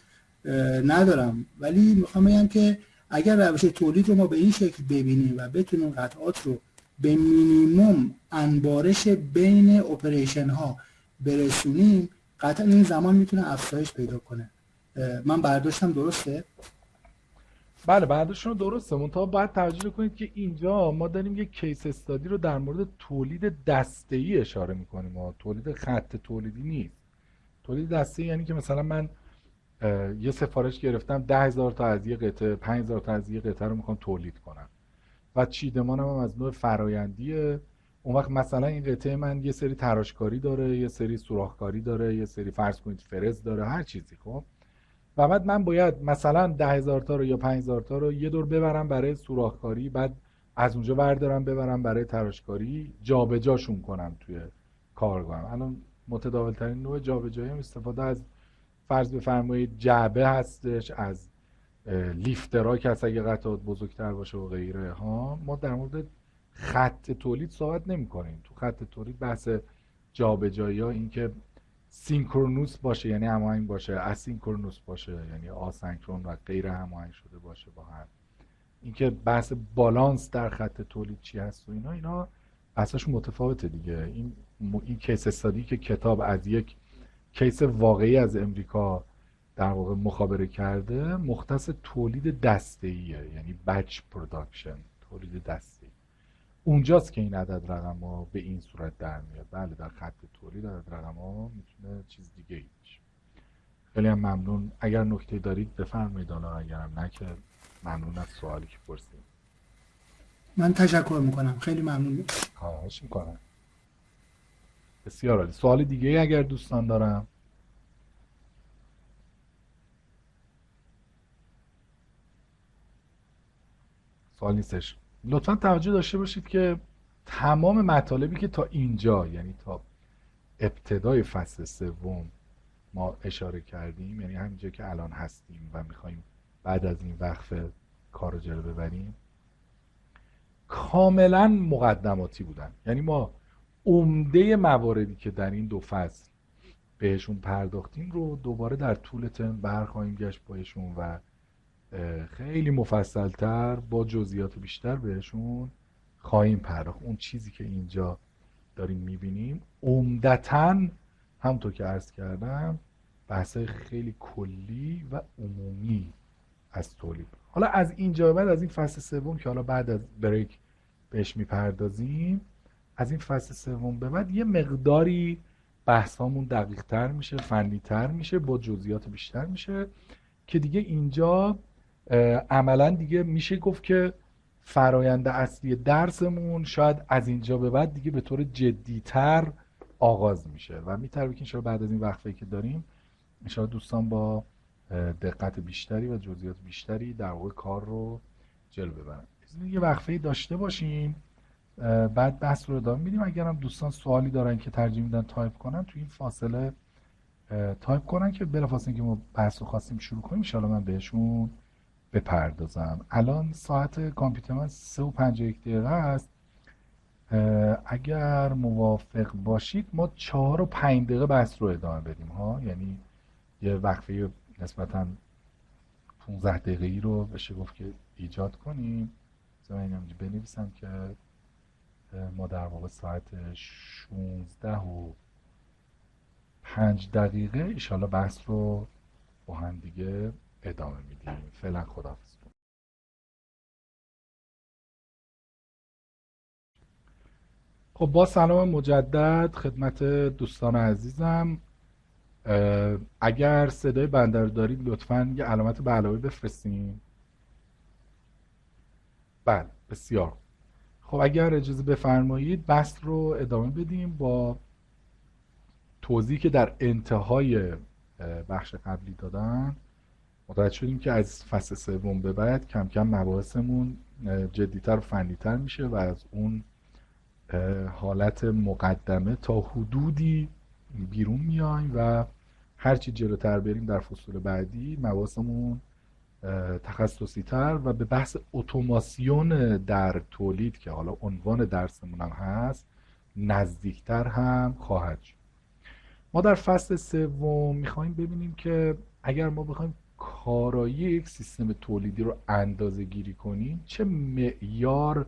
ندارم، ولی میخوام بگم که اگر روش تولید رو ما به این شکل ببینیم و بتونیم قطعات رو به مینیمم انبارش بین اپریشن ها برسونیم قطعا این زمان میتونه افزایش پیدا کنه. من برداشتم درسته؟ بله برداشتون درسته. منتها باید توجه کنید که اینجا ما داریم یک کیس استادی رو در مورد تولید دسته‌ای اشاره میکنیم و تولید خط تولیدی نیست. تولید دسته‌ای یعنی که مثلا من یه سفارش گرفتم 10,000 تا از یه قطعه 5,000 تا از یه قطعه رو میخوام تولید کنم و چیدمانم هم از نوع فرایندیه. اون وقت مثلا این قطعه من یه سری تراشکاری داره، یه سری سوراخکاری داره، یه سری فرض کنید فرز داره، هر چیزی. خب و بعد من باید مثلا 10,000 تا رو یا 5,000 تا رو یه دور ببرم برای سوراخکاری، بعد از اونجا بردارم ببرم برای تراشکاری، جابجاشون کنم توی کارگاهم. الان متداول ترین نوع جابجایی هم استفاده از فرض بفرمایید جعبه هستش، از لیفترها که اگه قطعات بزرگتر باشه و غیره ها. ما در مورد خط تولید صحبت نمی کنیم. تو خط تولید بحث جابجایی ها، این که سینکرونوس باشه یعنی هماهنگ باشه، اسینکرونوس باشه یعنی آسنکرون و غیر هماهنگ شده باشه با هم، اینکه بحث بالانس در خط تولید چی هست و اینا بحثش متفاوته دیگه. این کیس استادی که کتاب از یک کیس واقعی از امریکا در واقع مخابره کرده، مختص تولید دسته‌ایه، یعنی بچ پروداکشن، تولید دسته‌ای. اونجاست که این عدد رقم ها به این صورت در میاد. بله در خط تولید عدد رقم ها میتونه چیز دیگه ای باشه. خیلی هم ممنون. اگر نکته دارید بفرمایید، حالا اگرم نه که ممنون از سوالی که پرسید. من تشکر میکنم، خیلی ممنون. خواهش میکنم. بسیار عالی. سوال دیگه اگر دوستان دارم. سوال نیستش. لطفا توجه داشته باشید که تمام مطالبی که تا اینجا، یعنی تا ابتدای فصل سوم ما اشاره کردیم، یعنی همینجا که الان هستیم و میخوایم بعد از این وقفه کار رو جلو ببریم، کاملا مقدماتی بودن. یعنی ما عمده مواردی که در این دو فصل بهشون پرداختیم رو دوباره در طول ترم برخواهیم گشت بهشون و خیلی مفصلتر با جزئیات بیشتر بهشون خواهیم پرداخت. اون چیزی که اینجا داریم میبینیم عمدتاً همونطور که عرض کردم بحثای خیلی کلی و عمومی از تولید. حالا از اینجا بعد، از این فصل سوم که حالا بعد از بریک بهش میپردازیم، از این فصل سوم به بعد یه مقداری بحثامون دقیق تر میشه، فنی تر میشه، با جزئیات بیشتر میشه که دیگه اینجا عملا دیگه میشه گفت که فرایند اصلی درسمون شاید از اینجا به بعد دیگه به طور جدیتر آغاز میشه و میتونه که انشاءالله بعد از این وقفه که داریم انشاءالله دوستان با دقت بیشتری و جزئیات بیشتری در واقع کار رو جلو ببرن. یه وقفه داشته باشیم، بعد بحث رو ادامه میدیم. اگر هم دوستان سوالی دارن که ترجیح میدن تایپ کنن، تو این فاصله تایپ کنن که بلافاصله اینکه ما بحث رو خواستیم شروع کنیم انشاءالله من بهشون بپردازم. الان ساعت کامپیوتر من 3:51 است. اگر موافق باشید ما 4:05 بحث رو ادامه بدیم ها، یعنی یه وقفه نسبتاً 15 دقیقه‌ای رو بشه گفت که ایجاد کنیم. من اینم بنویسم که ما در واقع ساعت 16:05 انشاءالله بحث رو با هم دیگه ادامه میدیم. فعلا خداحافظ. خب با سلام مجدد خدمت دوستان عزیزم. اگر صدای بنده رو دارید لطفاً یه علامت به علاوه بفرستین. بله بسیار. خب اگر اجازه بفرمایید بحث رو ادامه بدیم با توضیحی که در انتهای بخش قبلی دادن. متوجه شدیم که از فصل سوم به بعد کم کم مباحثمون جدیتر و فنیتر میشه و از اون حالت مقدمه تا حدودی بیرون میایم و هرچی جلوتر بریم در فصول بعدی مباحثمون تخصصی تر و به بحث اتوماسیون در تولید که حالا عنوان درسمون هم هست نزدیکتر هم خواهد شد. ما در فصل سوم میخوایم ببینیم که اگر ما بخوایم کارایی یک سیستم تولیدی رو اندازه گیری کنیم چه معیار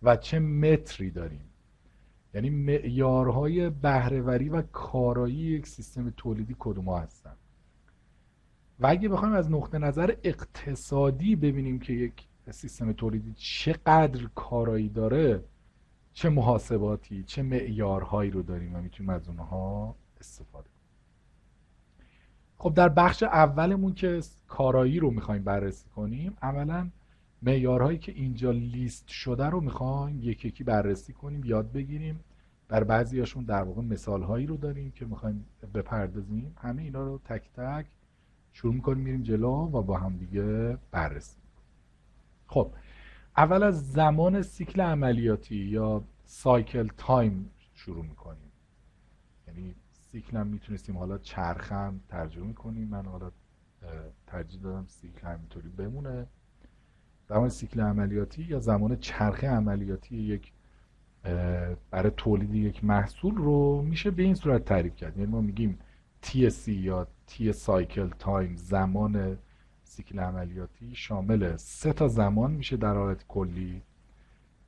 و چه متری داریم، یعنی معیارهای بهره‌وری و کارایی یک سیستم تولیدی کدوم هستن. و اگه بخوایم از نقطه نظر اقتصادی ببینیم که یک سیستم تولیدی چقدر کارایی داره، چه محاسباتی، چه معیارهایی رو داریم و میتونیم از اونها استفاده کنیم. خب در بخش اولمون که کارایی رو میخوایم بررسی کنیم، عملاً معیارهایی که اینجا لیست شده رو میخوایم یکی یکی بررسی کنیم، یاد بگیریم. بر بعضیاشون در واقع مثالهایی رو داریم که میخوایم بپردازیم. همه اینا رو تک تک شروع میکنیم میریم جلو و با هم دیگه بررسی میکنیم. خب اول از زمان سیکل عملیاتی یا سایکل تایم شروع میکنیم. یعنی سیکل هم میتونستیم حالا چرخم ترجمه کنیم. من حالا ترجیح دادم سیکل همینطوری بمونه. زمان سیکل عملیاتی یا زمان چرخه عملیاتی یک برای تولید یک محصول رو میشه به این صورت تعریف کرد. یعنی ما میگیم TSC یا T سایکل تایم، زمان سیکل عملیاتی شامل 3 تا زمان میشه در حالت کلی: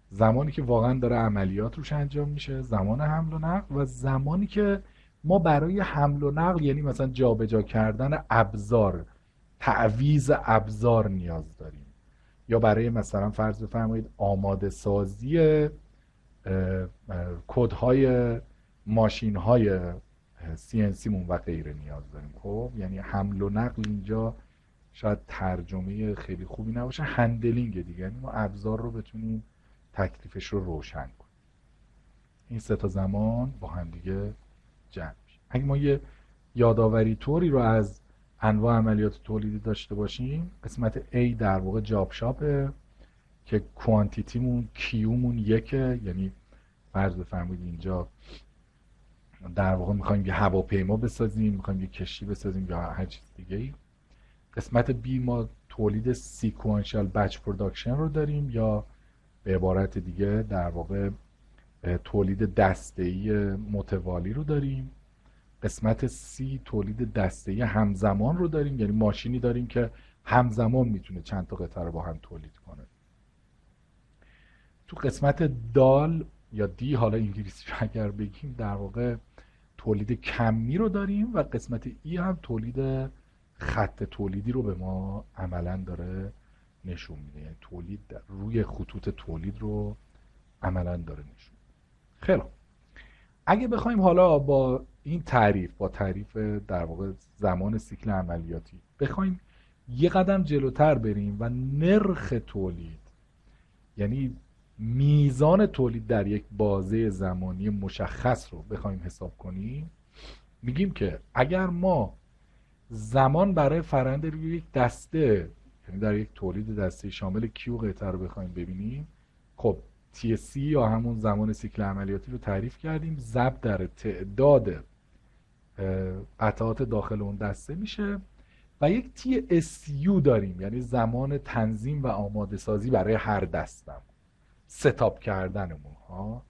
زمانی که واقعا داره عملیات روش انجام میشه، زمان حمل و نقل، و زمانی که ما برای حمل و نقل، یعنی مثلا جابجا کردن ابزار، تعویض ابزار نیاز داریم، یا برای مثلا فرض بفرمایید آماده سازی کدهای ماشین های CNC مون و غیره نیاز داریم. خب یعنی حمل و نقل اینجا شاید ترجمه خیلی خوبی نباشه، هندلینگ دیگه، یعنی ما ابزار رو بتونیم تکلیفش رو روشن کنیم. این 3 تا زمان با هم دیگه جمع میشه. اگه ما یه یادآوری طوری رو از انواع عملیات تولیدی داشته باشیم، قسمت A در واقع جاب شاپه که کوانتیتیمون کیومون یکه، یعنی فرض بفرمایید اینجا در واقع میخوایم یه هواپیما بسازیم، میخوایم یه کشتی بسازیم یا هر چیز دیگه ای. قسمت B ما تولید سیکوانشال بچ پروداکشن رو داریم، یا به عبارت دیگه در واقع تولید دسته‌ای متوالی رو داریم. قسمت C تولید دسته‌ای همزمان رو داریم، یعنی ماشینی داریم که همزمان میتونه چند تا قطعه رو با هم تولید کنه. تو قسمت دال یا دی، حالا انگلیسی رو اگر بگیم، در واقع تولید کمی رو داریم، و قسمت ای هم تولید خط تولیدی رو به ما عملا داره نشون میده، یعنی تولید روی خطوط تولید رو عملا داره نشون میده. خیلی خوب. اگه بخوایم حالا با این تعریف، با تعریف در واقع زمان سیکل عملیاتی، بخوایم یه قدم جلوتر بریم و نرخ تولید، یعنی میزان تولید در یک بازه زمانی مشخص رو بخوایم حساب کنیم، میگیم که اگر ما زمان برای فرآیند روی یک دسته، یعنی در یک تولید دسته شامل کیو قطعه رو بخوایم ببینیم، خب TSC یا همون زمان سیکل عملیاتی رو تعریف کردیم، ضرب در تعداد قطعات داخل اون دسته میشه، و یک TSU داریم، یعنی زمان تنظیم و آماده سازی برای هر دستم، ستاپ کردنمون ها،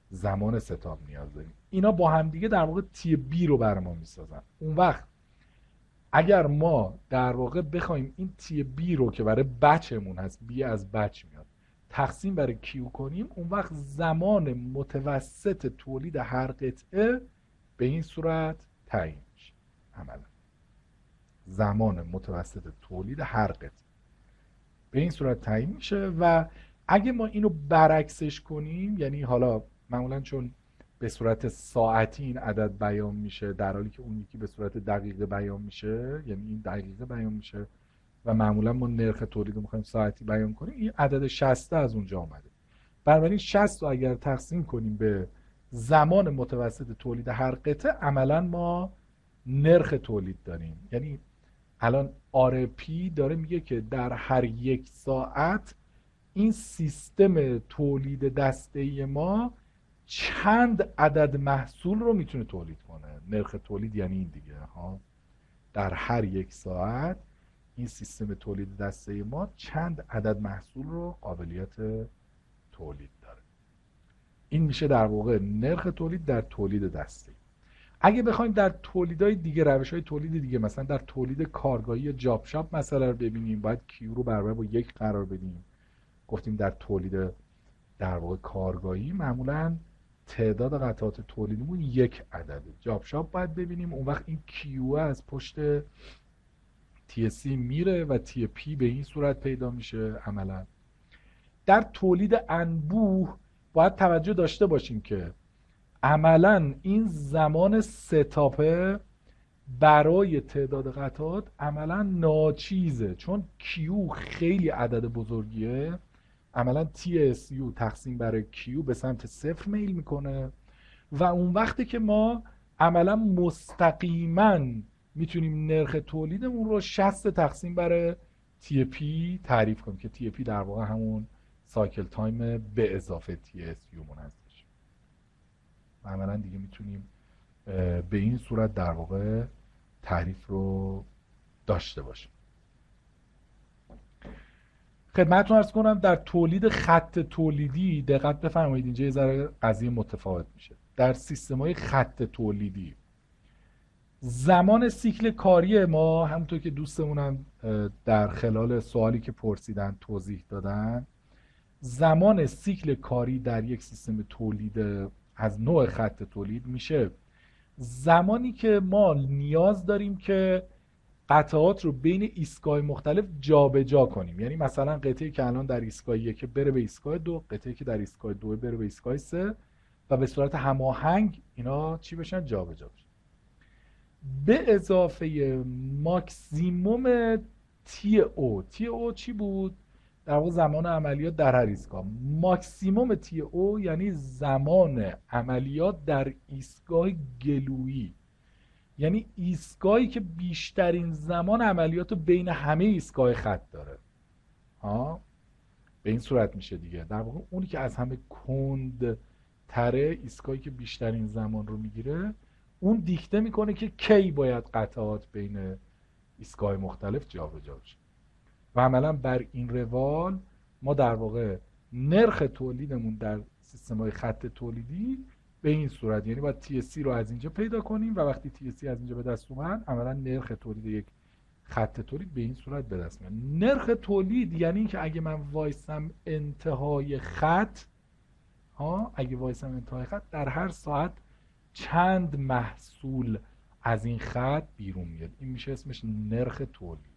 زمان ستاپ نیاز داریم. اینا با هم دیگه در واقع تی بی رو بر ما میسازن. اون وقت اگر ما در واقع بخوایم این تی بی رو که برای بچمون هست، بی از بچ میاد، تقسیم برای کیو کنیم، اون وقت زمان متوسط تولید هر قطعه به این صورت تعیین میشه. عملا زمان متوسط تولید هر قطعه به این صورت تعیین میشه. و اگه ما اینو برعکسش کنیم، یعنی حالا معمولا چون به صورت ساعتی این عدد بیان میشه، در حالی که اون یکی به صورت دقیقه بیان میشه، یعنی این دقیقه بیان میشه و معمولا ما نرخ تولید رو میخوایم ساعتی بیان کنیم، این عدد 60 از اونجا آمده. بنابراین 60 رو اگر تقسیم کنیم به زمان متوسط تولید هر قطعه، عملا ما نرخ تولید داریم. یعنی الان RP داره میگه که در هر یک ساعت این سیستم تولید دسته‌ای ما چند عدد محصول رو میتونه تولید کنه. نرخ تولید یعنی این دیگه ها، در هر یک ساعت این سیستم تولید دسته‌ای ما چند عدد محصول رو قابلیت تولید داره. این میشه در واقع نرخ تولید در تولید دسته‌ای. اگه بخوایم در تولیدهای دیگه، روش‌های تولید دیگه، مثلا در تولید کارگاهی یا جاب شاپ مسئله رو ببینیم، باید کیو رو برابر با 1 قرار بدیم. گفتیم در تولید در واقع کارگاهی معمولا تعداد قطعات تولیدیمون 1 عدده. جاب شاپ باید ببینیم، اون وقت این کیو از پشت TSC میره و TP به این صورت پیدا میشه. عملا در تولید انبوه باید توجه داشته باشیم که عملا این زمان ستاپه برای تعداد قطعات عملا ناچیزه، چون کیو خیلی عدد بزرگیه. عملا TSU تقسیم برای کیو به سمت 0 میل میکنه، و اون وقتی که ما عملا مستقیما میتونیم نرخ تولیدمون رو 60 تقسیم برای TP تعریف کنیم که TP در واقع همون سایکل تایم به اضافه TSU مون هستش. عملا دیگه میتونیم به این صورت در واقع تعریف رو داشته باشیم. خدمتتون عرض کنم در تولید خط تولیدی دقت بفرمایید، اینجا یه ذره قضیه متفاوت میشه. در سیستم‌های خط تولیدی زمان سیکل کاری ما، همونطور که دوستمونم در خلال سوالی که پرسیدن توضیح دادن، زمان سیکل کاری در یک سیستم تولید از نوع خط تولید میشه زمانی که ما نیاز داریم که قطعات رو بین ایستگاه مختلف جابجا کنیم. یعنی مثلا قطعه‌ای که الان در ایستگاه 1 بره به ایستگاه 2، قطعه‌ای که در ایستگاه 2 بره به ایستگاه 3، و به صورت هماهنگ اینا چی بشن؟ جابجا بشن. به اضافه ماکسیموم تی او چی بود؟ در واقع زمان عملیات در هر ایستگاه. ماکسیموم تی او یعنی زمان عملیات در ایستگاه گلویی، یعنی ایستگاهی که بیشترین زمان عملیات رو بین همه ایستگاه خط داره. به این صورت میشه دیگه. در واقع اونی که از همه کند تره، ایستگاهی که بیشترین زمان رو میگیره، اون دیکته میکنه که کی باید قطعات بین ایستگاه مختلف جابجا بشه. و عملا بر این روال ما در واقع نرخ تولیدمون در سیستم‌های خط تولیدی به این صورت، یعنی باید TSC رو از اینجا پیدا کنیم و وقتی TSC از اینجا به دست اومد، عملا نرخ تولید یک خط تولید به این صورت به دست میاد. نرخ تولید یعنی اینکه اگه من وایسم انتهای خط، اگه وایسم انتهای خط، در هر ساعت چند محصول از این خط بیرون میاد. این میشه اسمش نرخ تولید.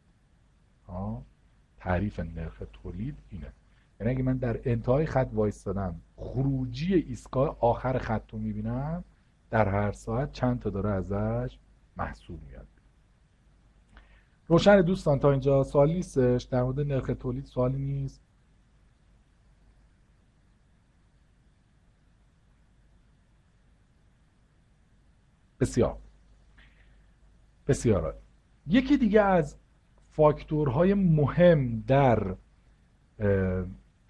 تعریف نرخ تولید اینه. یعنی اگه من در انتهای خط وایستادم، خروجی ایستگاه آخر خط رو میبینم، در هر ساعت چند تا داره ازش محصول میاد. روشن دوستان تا اینجا؟ سوالی نیستش در مورد نرخ تولید؟ سوالی نیست؟ بسیار بسیار عالی. یکی دیگه از فاکتورهای مهم در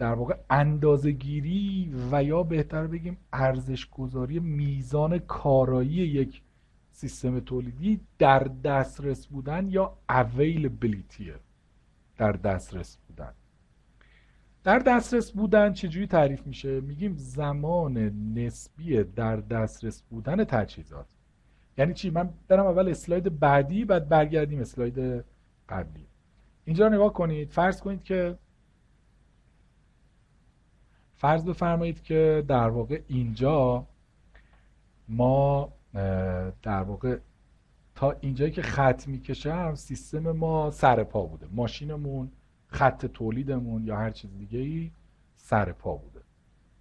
واقع اندازه‌گیری و یا بهتر بگیم ارزش‌گذاری میزان کارایی یک سیستم تولیدی در دسترس بودن یا availability. در دسترس بودن. در دسترس بودن چجوری تعریف میشه؟ میگیم زمان نسبی در دسترس بودن تجهیزات. یعنی چی؟ من برم اول اسلاید بعدی، بعد برگردیم اسلاید قبلی. اینجا نگاه کنید. فرض بفرمایید که در واقع اینجا ما در واقع تا اینجایی که خط میکشم سیستم ما سر پا بوده، ماشینمون، خط تولیدمون یا هر چیز دیگه ای سر پا بوده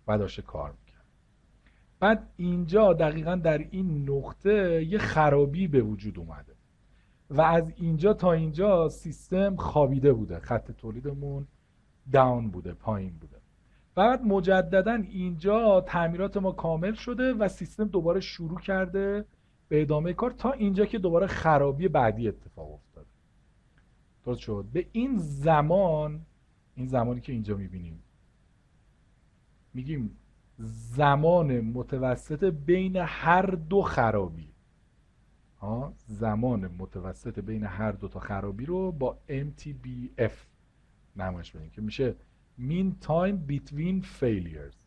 و داشته کار میکرد. بعد اینجا دقیقا در این نقطه یه خرابی به وجود اومده و از اینجا تا اینجا سیستم خوابیده بوده، خط تولیدمون داون بوده، پایین بوده. بعد مجددا اینجا تعمیرات ما کامل شده و سیستم دوباره شروع کرده به ادامه کار تا اینجا که دوباره خرابی بعدی اتفاق افتاده. درست شد؟ به این زمانی که اینجا میبینیم میگیم زمان متوسط بین هر دو خرابی. زمان متوسط بین هر دو تا خرابی رو با MTBF نمایش بدیم که میشه mean time between failures.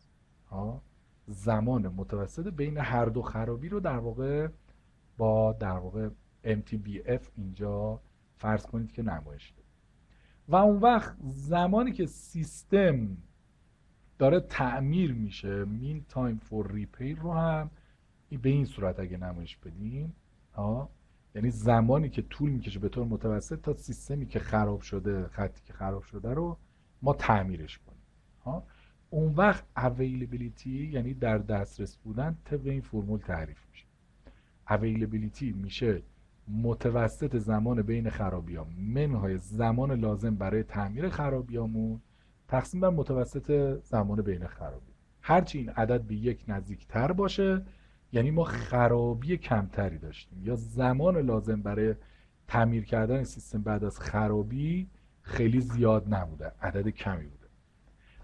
زمان متوسط بین هر دو خرابی رو در واقع با MTBF اینجا فرض کنید که نمایش بده. و اون وقت زمانی که سیستم داره تعمیر میشه mean time for repair رو هم به این صورت اگه نمایش بدیم، یعنی زمانی که طول میکشه به طور متوسط تا سیستمی که خراب شده، خطی که خراب شده رو ما تعمیرش کنیم. اون وقت availability یعنی در دسترس بودن طبق این فرمول تعریف میشه. availability میشه متوسط زمان بین خرابی‌ها منهای زمان لازم برای تعمیر خرابی‌هامون تقسیم بر متوسط زمان بین خرابی. هرچی این عدد به یک نزدیکتر باشه یعنی ما خرابی کمتری داشتیم یا زمان لازم برای تعمیر کردن سیستم بعد از خرابی خیلی زیاد نبوده، عدد کمی بوده.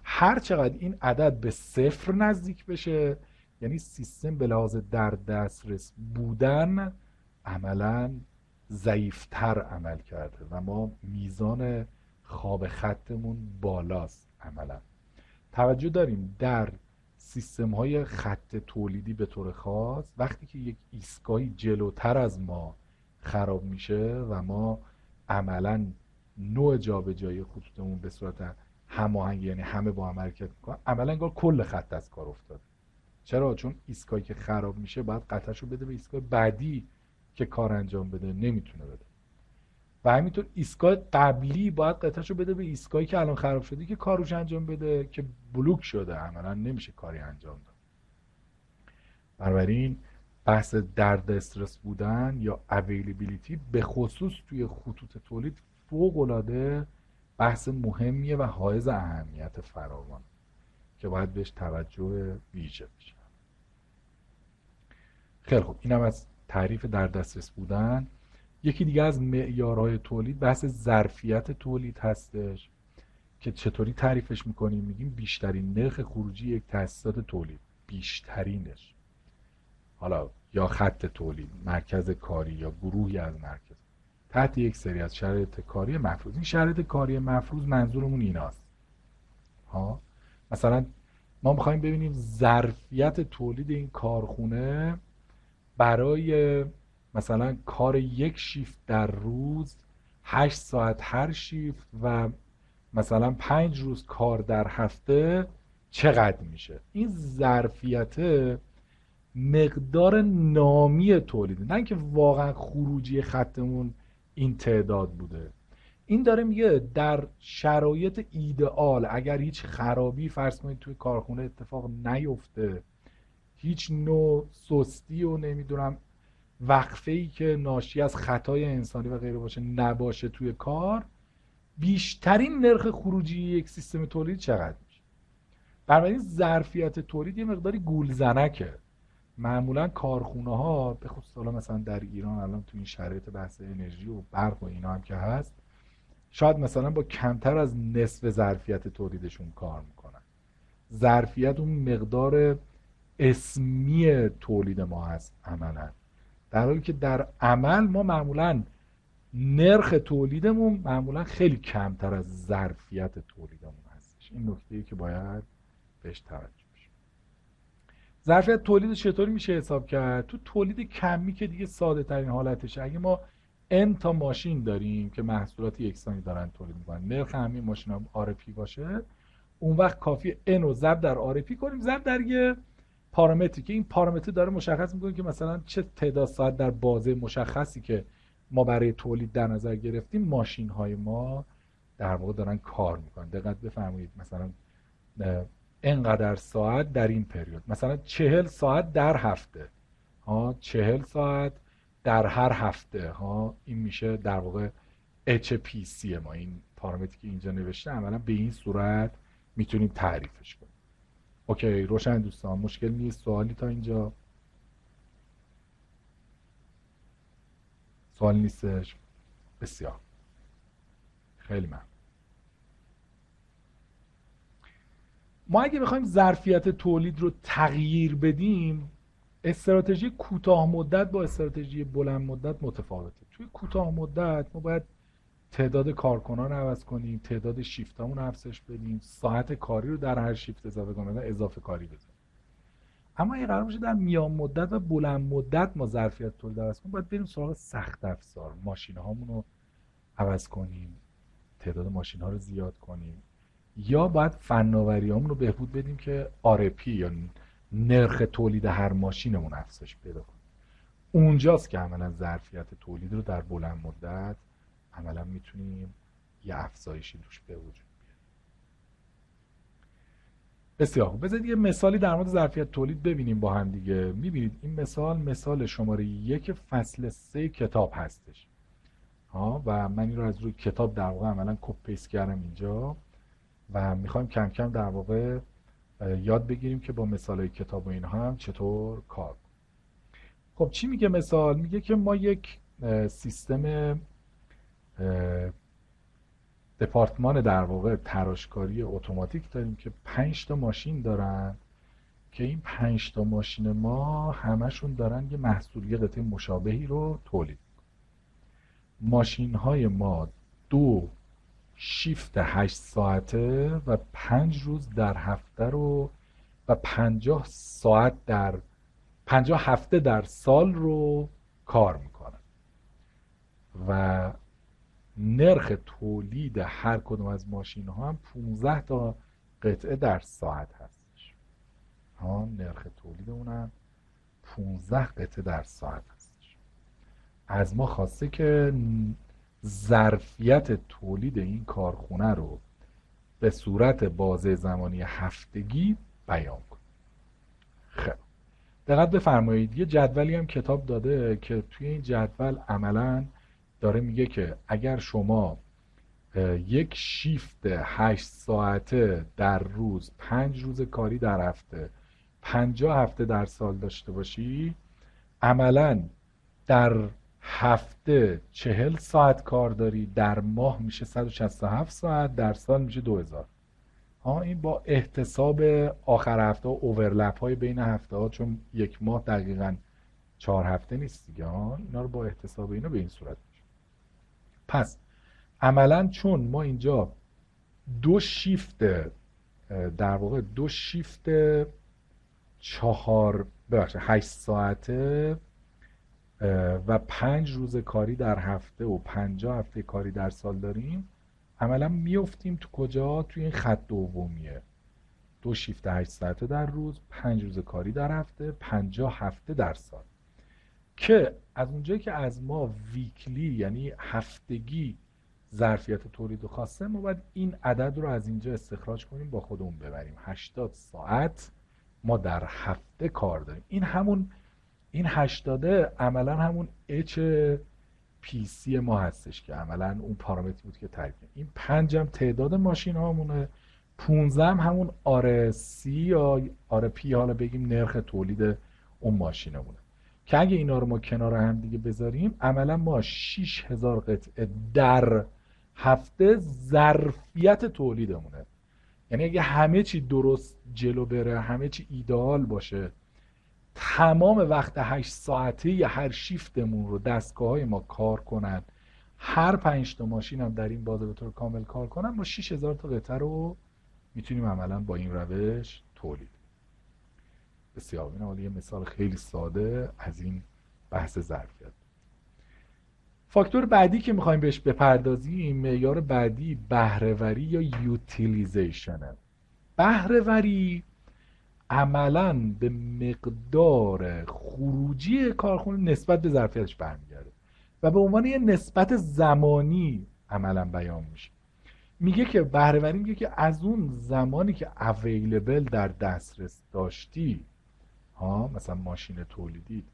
هر چقدر این عدد به صفر نزدیک بشه یعنی سیستم به لحاظ در دسترس بودن عملاً ضعیفتر عمل کرده و ما میزان خواب خطمون بالاست عملا. توجه داریم در سیستم های خط تولیدی به طور خاص وقتی که یک ایستگاهی جلوتر از ما خراب میشه و ما عملا نوع جابجایی خطوطمون به صورت هماهنگ، یعنی همه با هم حرکت میکنن، عملا انگار کل خط از کار افتاده. چرا؟ چون ایستگاهی که خراب میشه باید قطعشو بده به ایستگاه بعدی که کار انجام بده، نمیتونه بده. و همینطور ایستگاه قبلی باید قطعشو بده به ایستگاهی که الان خراب شده که کاروش انجام بده، که بلوک شده، عملا نمیشه کاری انجام داد. بنابراین بحث درد استرس بودن یا اویلیبیلیتی به خصوص توی خطوط تولید فوق‌العاده بحث مهمیه و حائز اهمیت فراوان که باید بهش توجه ویژه بشه. خیلی خوب، اینم از تعریف در دسترس بودن. یکی دیگه از معیارهای تولید بحث ظرفیت تولید هستش که چطوری تعریفش میکنیم؟ میگیم بیشترین نرخ خروجی یک تأسیسات تولید، بیشترینش، حالا یا خط تولید، مرکز کاری یا گروهی از مرکز، تحت یک سری از شرایط کاری مفروض. این شرایط کاری مفروض منظورمون ایناست. مثلا ما میخوایم ببینیم ظرفیت تولید این کارخونه برای مثلا کار یک شیفت در روز، 8 ساعت هر شیفت و مثلا 5 روز کار در هفته چقدر میشه. این ظرفیت مقدار نامی تولیده، نه اینکه واقعا خروجی خطمون این تعداد بوده. این داره میگه در شرایط ایدئال اگر هیچ خرابی فرض کنید توی کارخونه اتفاق نیفته، هیچ نوع سستی و نمیدونم وقفه‌ای که ناشی از خطای انسانی و غیره باشه نباشه توی کار، بیشترین نرخ خروجی یک سیستم تولید چقدر میشه؟ بنابراین ظرفیت تولید یه مقداری گولزنکه. معمولا کارخونه ها به خصوص حالا مثلا در ایران الان تو این شرایط بحث انرژی و برق و اینا هم که هست، شاید مثلا با کمتر از نصف ظرفیت تولیدشون کار میکنن. ظرفیت اون مقدار اسمی تولید ما هست عملا، در حالی که در عمل ما معمولا نرخ تولیدمون معمولا خیلی کمتر از ظرفیت تولیدمون هستش. این نکته‌ای که باید بهش توجه بشه. ظرفیت تولید چطوری میشه حساب کرد؟ تو تولید کمی که دیگه ساده ترین حالتشه، اگه ما n تا ماشین داریم که محصولات یکسانی دارن تولید میکنن، نرخ همین ماشین هم RP باشه، اون وقت کافی n رو ضرب در RP کنیم ضرب در یه پارامتری که این پارامتر داره مشخص میکنه که مثلا چه تعداد ساعت در بازه مشخصی که ما برای تولید در نظر گرفتیم ماشین های ما در واقع دارن کار میکنن. دقت بفرمایید، مثلا اینقدر ساعت در این پریود، مثلا 40 ساعت در هفته 40 ساعت در هر هفته این میشه در واقع HPC ما. این پارامتری که اینجا نوشته عملا به این صورت میتونیم تعریفش کنیم. اوکی، روشن دوستان، مشکل نیست؟ سوالی تا اینجا؟ سوال نیستش؟ بسیار خیلی ممنون. ما اگه بخوایم ظرفیت تولید رو تغییر بدیم، استراتژی کوتاه مدت با استراتژی بلند مدت متفاوته. توی کوتاه مدت ما باید تعداد کارکنان رو عوض کنیم، تعداد شیفتامون رو افزایش بدیم، ساعت کاری رو در هر شیفت اضافه کنیم، اضافه کاری بزنیم. اما اگه قرار باشه در میان مدت و بلند مدت ما ظرفیت تولید عوض کنیم، باید بریم سراغ سخت افزار، ماشین‌هامون رو عوض کنیم، تعداد ماشین‌ها رو زیاد کنیم، یا باید فناوری‌هامون رو بهبود بدیم که RP یا نرخ تولید هر ماشینمون افزایش پیدا کنه. اونجاست که عملا ظرفیت تولید رو در بلند مدت عملا میتونیم یه افزایشی توش به وجود بیاریم. بسیار خوب، بذارید یه مثالی در مورد ظرفیت تولید ببینیم با هم دیگه. میبینید این مثال شماره 1 فصل 3 کتاب هستش و من این رو از روی کتاب در واقع عملا کپی پیست کردم اینجا و میخوایم کم کم در واقع یاد بگیریم که با مثالای کتاب و اینها هم چطور کار کنیم. خب چی میگه مثال؟ میگه که ما یک سیستم دپارتمان در واقع تراشکاری اتوماتیک داریم که 5 تا ماشین دارن که این 5 تا ماشین ما همشون دارن یه محصول، یه قطعه مشابهی رو تولید. ماشین های ما 2 شیفت 8 ساعته و 5 روز در هفته رو و 50 هفته در سال رو کار میکنن و نرخ تولید هر کدوم از ماشین ها هم 15 تا قطعه در ساعت هستش. نرخ تولید اونم 15 قطعه در ساعت هستش. از ما خواسته که ظرفیت تولید این کارخونه رو به صورت بازه زمانی هفتگی بیان کنیم. خب دقت بفرمایید، یه جدولی هم کتاب داده که توی این جدول عملاً داره میگه که اگر شما یک شیفت 8 ساعته در روز، 5 روز کاری در هفته، 50 هفته در سال داشته باشی، عملاً در هفته 40 ساعت کار داری، در ماه میشه 167 ساعت، در سال میشه 2000. این با احتساب آخر هفته و اوورلپ های بین هفته ها، چون یک ماه دقیقاً 4 هفته نیست دیگه، اینا رو با احتساب اینا به این صورت میشه. پس عملاً چون ما اینجا 2 شیفت در واقع 2 شیفت 8 ساعته و 5 روز کاری در هفته و 50 هفته کاری در سال داریم، عملا میفتیم تو کجا؟ توی این خط دومیه. 2 شیفت 8 ساعته در روز، 5 روز کاری در هفته، 50 هفته در سال. که از اونجایی که از ما ویکلی یعنی هفتگی ظرفیت تولید رو خواسته، ما باید این عدد رو از اینجا استخراج کنیم با خودمون ببریم. 80 ساعت ما در هفته کار داریم. این 80 عملا همون HPC ما هستش که عملا اون پارامتری بود که تعریف کردیم. این 5 هم تعداد ماشین هامونه، 15 هم همون RC یا RP، حالا بگیم نرخ تولید اون ماشینمونه، که اگه اینا رو ما کنار هم دیگه بذاریم، عملا ما 6000 قطعه در هفته ظرفیت تولیدمونه. یعنی اگه همه چی درست جلو بره، همه چی ایدئال باشه، تمام وقت 8 ساعته یا هر شیفتمون رو دستگاه‌های ما کار کنن، هر 5 تا ماشین هم در این بازه به طور کامل کار کنن، ما 6000 تا قطعه رو میتونیم عملا با این روش تولید. بسیار. این حالا یه مثال خیلی ساده از این بحث ظرفیت. فاکتور بعدی که میخوایم بهش بپردازیم، معیار بعدی بهره‌وری یا یوتیلیزیشنه. بهره‌وری عملاً به مقدار خروجی کارخونه نسبت به ظرفیتش برمیگرده و به عنوان یه نسبت زمانی عملاً بیان میشه. میگه که بهره‌وری میگه که از اون زمانی که اویلیبل در دسترس داشتی، مثلا ماشین تولیدی،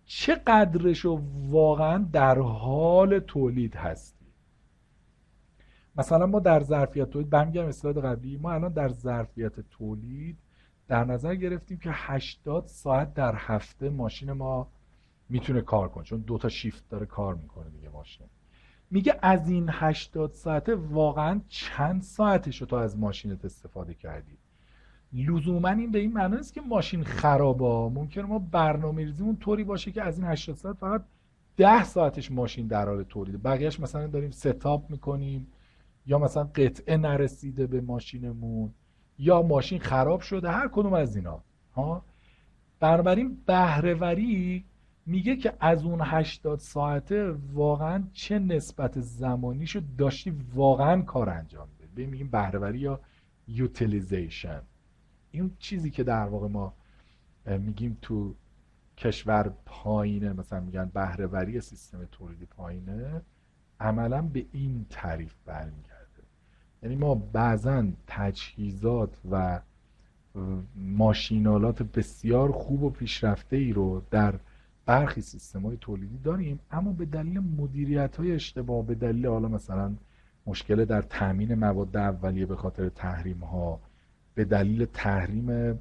چقدرشو واقعا در حال تولید هستی. مثلا ما در ظرفیت تولید، برمیگردم اسلاید قبلی، ما الان در ظرفیت تولید در نظر گرفتیم که 80 ساعت در هفته ماشین ما میتونه کار کنه، چون 2 تا شیفت داره کار میکنه دیگه ماشین. میگه از این 80 ساعته واقعا چند ساعتش رو تو از ماشینت استفاده کردی. لزوما این به این معنی نیست که ماشین خرابه. ممکنه ما برنامه‌ریزیمون طوری باشه که از این 80 ساعت فقط 10 ساعتش ماشین در حال تولیده، بقیه‌اش مثلا داریم ستاپ میکنیم، یا مثلا قطعه نرسیده به ماشینمون، یا ماشین خراب شده، هر کدوم از اینا. بنابراین بهره‌وری میگه که از اون 80 ساعته واقعا چه نسبت زمانیشو داشتی واقعا کار انجام بدی. میگیم بهره‌وری یا یوتیلیزیشن. این چیزی که در واقع ما میگیم تو کشور پایینه، مثلا میگن بهره‌وری سیستم تولیدی پایینه، عملا به این تعریف برمیگرده. یعنی ما بعضا تجهیزات و ماشینالات بسیار خوب و پیشرفته ای رو در برخی سیستم‌های تولیدی داریم، اما به دلیل مدیریت‌های اشتباه، به دلیل حالا مثلا مشکل در تامین مواد اولیه به خاطر تحریم‌ها، به دلیل تحریم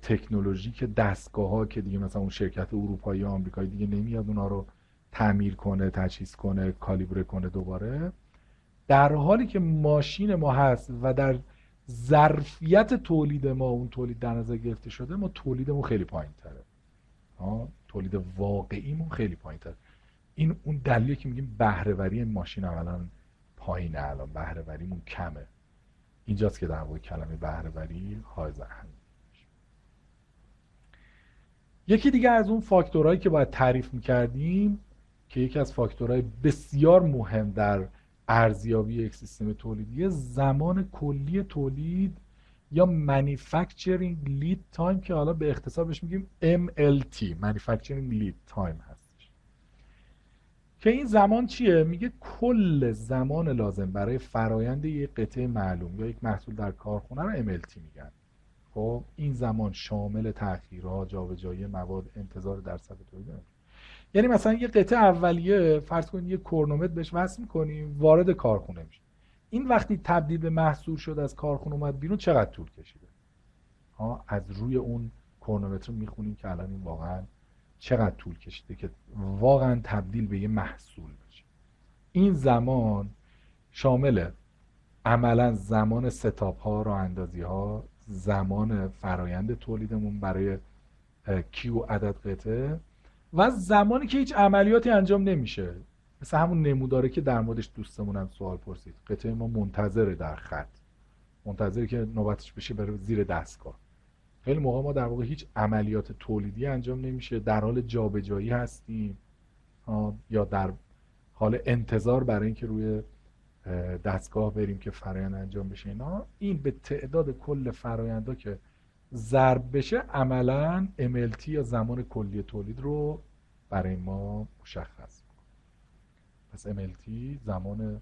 تکنولوژیک دستگاه‌ها که دیگه مثلا اون شرکت اروپایی یا آمریکایی دیگه نمیاد اونا رو تعمیر کنه، تجهیز کنه، کالیبره کنه دوباره، در حالی که ماشین ما هست و در ظرفیت تولید ما اون تولید در نظر گرفته شده، ما تولیدمون خیلی پایین‌تره. تولید واقعیمون خیلی پایین‌تره. این اون دلیلیه که میگیم بهره‌وری این ماشین اولا پایینه، الان بهره‌وریمون کمه. اینجاست که در واقع کلمه بهره‌وری حائز اهمیت. یکی دیگه از اون فاکتورهایی که باید تعریف میکردیم که یکی از فاکتورهای بسیار مهم در ارزیابی یک سیستم تولیدی، زمان کلی تولید یا Manufacturing Lead Time که حالا به اختصار بهش میگیم MLT، Manufacturing Lead Time هستش. که این زمان چیه؟ میگه کل زمان لازم برای فرایند یک قطعه معلوم یا یک محصول در کارخونه رو MLT میگن. خب این زمان شامل تأخیرها، جابجایی مواد، انتظار در صف تولید نمیشه. یعنی مثلا یه قطعه اولیه فرض کنید یه کرونومتر بهش وصل می‌کنیم، وارد کارخونه میشه. این وقتی تبدیل به محصول شد، از کارخونه اومد بیرون، چقدر طول کشیده؟ از روی اون کرونومتر میخونیم که الان این واقعا چقدر طول کشیده که واقعا تبدیل به یه محصول بشه. این زمان شامل عملا زمان ستاپ ها، راه اندازی ها، زمان فرایند تولیدمون برای کیو عدد قطعه و زمانی که هیچ عملیاتی انجام نمیشه. مثل همون نموداره که در موردش دوستمون هم سوال پرسید، قطعه ما منتظره در خط، منتظره که نوبتش بشه بره زیر دستگاه. خیلی موقع ما در واقع هیچ عملیات تولیدی انجام نمیشه، در حال جابجایی هستیم یا در حال انتظار برای اینکه روی دستگاه بریم که فرآیند انجام بشه. اینا این به تعداد کل فرآیندها که ضرب بشه عملاً MLT یا زمان کلی تولید رو برای ما مشخص می‌کنه. پس MLT زمان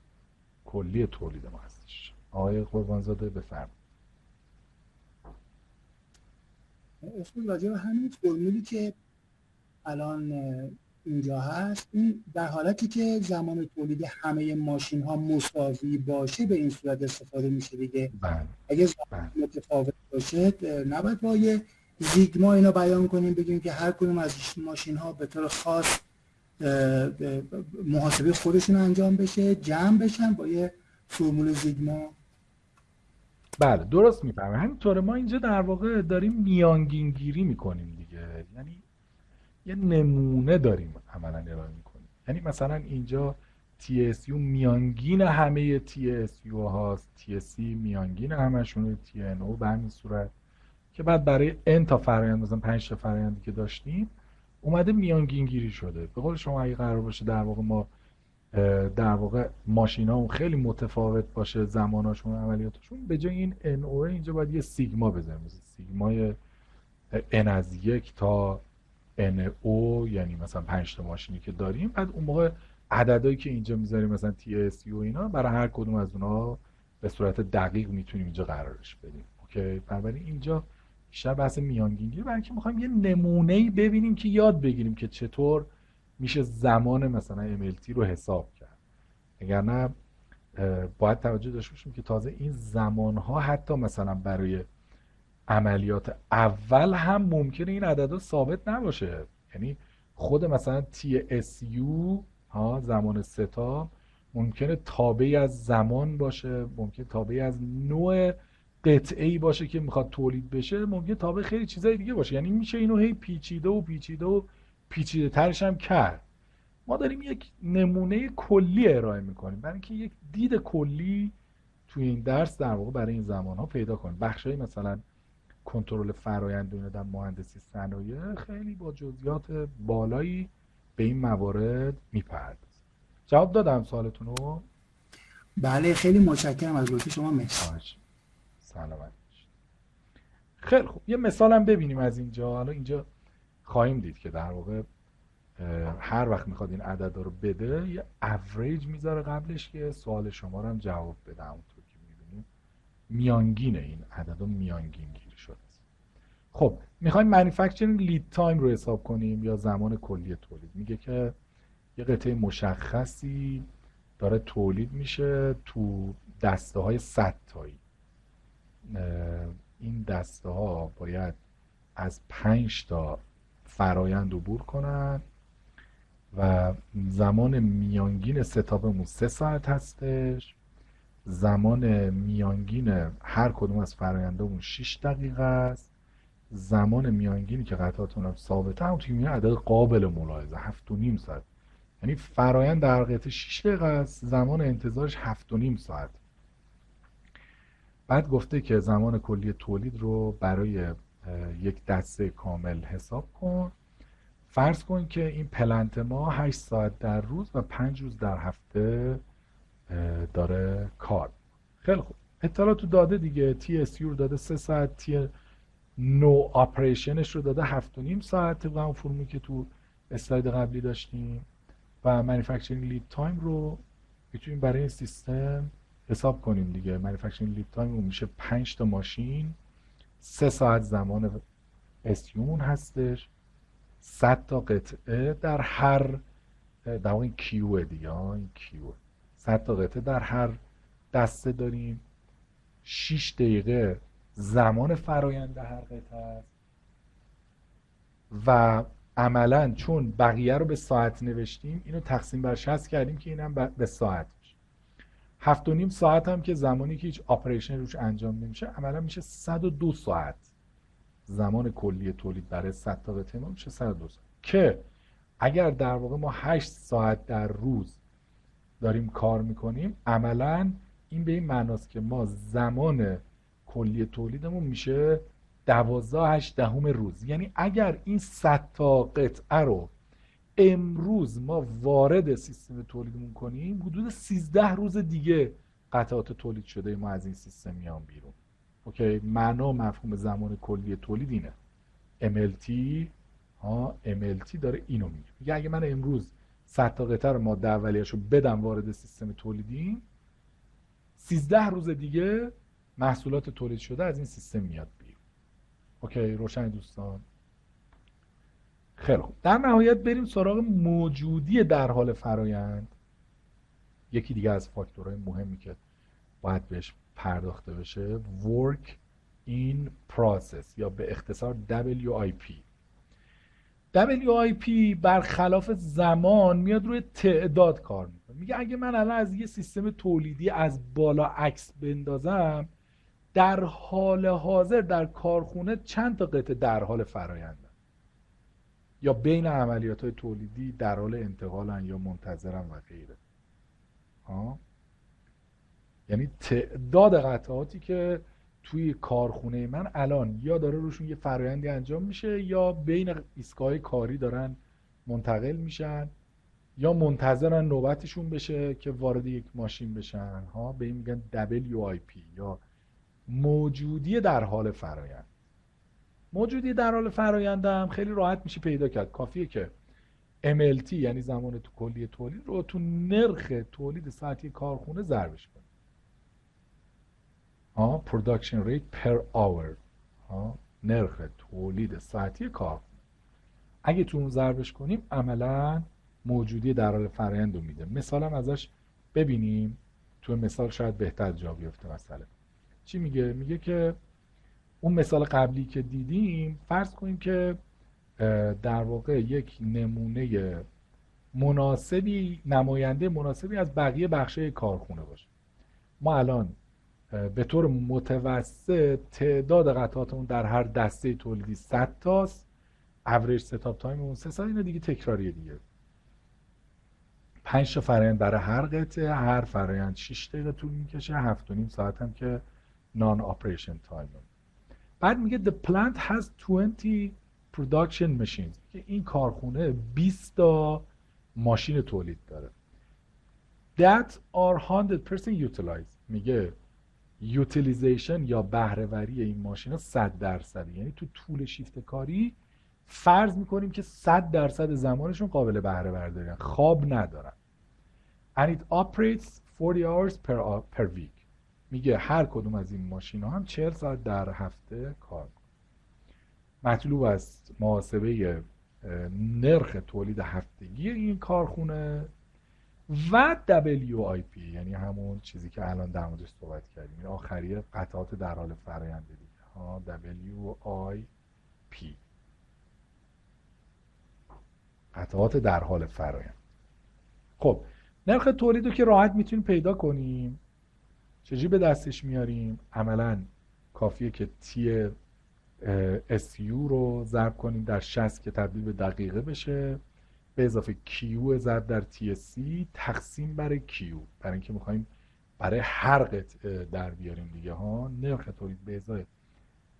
کلی تولید ما هستش. آقای قربانزاده بفرمایید. اصلا راجع به همین فرمولی که الان اینجا هست، این در حالتی که زمان تولید همه ماشین ها مساوی باشه به این صورت استفاده میشه دیگه. بله. اگه زمان متفاوت باشه نباید با یه زیگما اینا بیان کنیم، بگیم که هر کدوم از ماشین ها به طور خاص محاسبه خودشون انجام بشه، جمع بشن با یه فرمول زیگما. بله درست میفهمم. همینطوره، ما اینجا در واقع داریم میانگین گیری میکنیم دیگه، یعنی یه نمونه داریم عملا ارائه میکنیم. یعنی مثلا اینجا TSU میانگین همه TSU هاست، TSC میانگین همشونه، TNO به همین صورت که بعد برای n تا فرآیند، مثلا 5 تا فرآیندی که داشتیم اومده میانگین گیری شده. به قول شما اگه قرار باشه در واقع ما در واقع ماشین‌ها خیلی متفاوت باشه زماناشون، عملیاتشون، به جای این NO اینجا باید یه سیگما بزنیم، مثلا سیگمای n از 1 تا NO، یعنی مثلا 5 تا ماشینی که داریم، بعد اون موقع عددهایی که اینجا میذاریم مثلا TSU و اینا برای هر کدوم از اونها به صورت دقیق میتونیم اینجا قرارش بدیم. اوکی، بنابراین اینجا بیشتر بحث میانگینگیه، برای اینکه میخوایم یه نمونه‌ای ببینیم که یاد بگیریم که چطور میشه زمان مثلا MLT رو حساب کرد. اگر نه باید توجه داشته باشیم که تازه این زمانها حتی مثلا برای عملیات اول هم ممکنه این عددا ثابت نباشه. یعنی خود مثلا TSU ها، زمان ستاپ، ممکنه تابعی از زمان باشه، ممکنه تابعی از نوع قطعه‌ای باشه که میخواد تولید بشه، ممکنه تابع خیلی چیزای دیگه باشه. یعنی میشه اینو هی پیچیده و پیچیده و پیچیده ترش هم کرد. ما داریم یک نمونه کلی ارائه میکنیم برای اینکه یک دید کلی توی این درس در واقع برای این زمانها پیدا کنیم. بخشای مثلا کنترل فرآیند و در مهندسی صنایع خیلی با جزئیات بالایی به این موارد میپردازه. جواب دادم سوالتون رو؟ بله خیلی متشکرم از لطف شما. مرسی. سلامت باشید. خیلی خوب، یه مثال هم ببینیم از اینجا. حالا اینجا خواهیم دید که در واقع هر وقت میخواد این عددا رو بده یه اوریج میذاره قبلش که سوال شما رو هم جواب بده. همونطور که میبینیم میانگین این عددا میانگین گیری شده است. خب میخوایم مانیفکتچرینگ لید تایم رو حساب کنیم یا زمان کلی تولید. میگه که یه قطعه مشخصی داره تولید میشه تو دسته های 100 تایی. این دسته ها باید از 5 تا فرایند عبور کنن و زمان میانگین ستاپمون 3 ساعت هستش. زمان میانگین هر کدوم از فرآیندامون 6 دقیقه است. زمان میانگینی که قطعاتون هم ثابته، هم توی عدد قابل ملاحظه 7.5 ساعت. یعنی فرایند در قطعه 6 دقیقه است، زمان انتظارش 7.5 ساعت. بعد گفته که زمان کلی تولید رو برای یک دسته کامل حساب کن. فرض کن که این پلنت ما 8 ساعت در روز و 5 روز در هفته داره کار. خیلی خوب، اطلاعات رو داده دیگه. TSU رو داده 3 ساعت، تی نو آپریشنش رو داده 7.5 ساعت طبق اون فرمی که تو اسلاید قبلی داشتیم و مانیفکتچرینگ لید تایم رو میتونیم برای این سیستم حساب کنیم دیگه. مانیفکتچرینگ لید تایم اون میشه 5 تا ماشین، 3 ساعت زمان استیون هستش، 100 تا قطعه در هر، در واقع این کیوه دیگه، این کیوه، 100 تا قطعه در هر دسته داریم. 6 دقیقه زمان فرایند هر قطعه است و عملا چون بقیه رو به ساعت نوشتیم اینو تقسیم بر 60 کردیم که اینم به ساعت میشه. 7.5 ساعت هم که زمانی که هیچ آپریشن روش انجام نمیشه عملا میشه 102 ساعت. زمان کلی تولید برای 100 تا قطعه ما میشه 102 ساعت که اگر در واقع ما 8 ساعت در روز داریم کار میکنیم عملا این به این معناست که ما زمان کلی تولیدمون میشه 12.8 روز. یعنی اگر این 100 تا قطعه رو امروز ما وارد سیستم تولیدمون کنیم حدود 13 روز دیگه قطعات تولید شده ما از این سیستم میان بیرون. اوکی، معنا مفهوم زمان کلی تولید اینه. MLT MLT داره اینو میگه اگه من امروز 100 تا قطعه رو ماده اولیه‌شو بدم وارد سیستم تولیدی، 13 روز دیگه محصولات تولید شده از این سیستم میاد بیرون. اوکی، روشن دوستان؟ خیلی خوب، در نهایت بریم سراغ موجودی در حال فرایند. یکی دیگه از فاکتورهای مهمی که باید بهش پرداخته بشه work in process یا به اختصار WIP. WIP برخلاف زمان میاد روی تعداد کار میکنه. میگه اگه من الان از یه سیستم تولیدی از بالا عکس بندازم در حال حاضر در کارخونه چند تا قطعه در حال فرایندن یا بین عملیات‌های تولیدی در حال انتقالن یا منتظرن و غیره. یعنی تعداد قطعاتی که توی کارخونه من الان یا داره روشون یه فرآیندی انجام میشه یا بین ایستگاه کاری دارن منتقل میشن یا منتظرن نوبتشون بشه که وارد یک ماشین بشن. به این میگن WIP یا موجودی در حال فرآیند. موجودی در حال فرآیند هم خیلی راحت میشه پیدا کرد. کافیه که MLT یعنی زمان تو کلی تولید رو تو نرخ تولید ساعتی کارخونه ضربش کنید. production rate per hour، نرخ تولید ساعتی کارخونه. اگه تو اون ضربش کنیم عملا موجودی در حال فرآیند رو میده. مثال هم ازش ببینیم، تو مثال شاید بهتر جا بیفته. مثلا چی میگه؟ میگه که اون مثال قبلی که دیدیم فرض کنیم که در واقع یک نمونه مناسبی، نماینده مناسبی از بقیه بخشای کارخونه باشه. ما الان به طور متوسط تعداد قطعاتمون در هر دسته تولیدی 100 تاست. اوریج ستاپ تایممون 3 ساعت. اینو دیگه تکراریه دیگه. 5 تا فرآیند برای هر قطعه، هر فرآیند 6 دقیقه طول میکشه، 7.5 ساعت هم که نان آپریشن تایم. بعد میگه the plant has 20 production machines که این کارخونه 20 تا ماشین تولید داره. that are 100% utilized. میگه یوتیلیزیشن یا بهره‌وری این ماشینا 100%. یعنی تو طول شیفت کاری فرض میکنیم که 100% زمانشون قابل بهره برداری، خواب ندارن. and it operates 40 hours per week. میگه هر کدوم از این ماشینا هم 40 ساعت در هفته کار کنه. مطلوب است محاسبه نرخ تولید هفتگی این کارخونه و WIP، یعنی همون چیزی که الان در موردش صحبت کردیم، این آخری قطعات در حال فرآیند دیگه. WIP، قطعات در حال فرآیند. خب نرخ تولید رو که راحت میتونیم پیدا کنیم. چجوری به دستش میاریم؟ عملا کافیه که TSU رو ضرب کنیم در 60 که تبدیل به دقیقه بشه، به اضافه کیو ضرب در TSC تقسیم بر کیو، برای اینکه میخوایم برای هر قطعه در بیاریم دیگه ها. نرخ تولید به ازای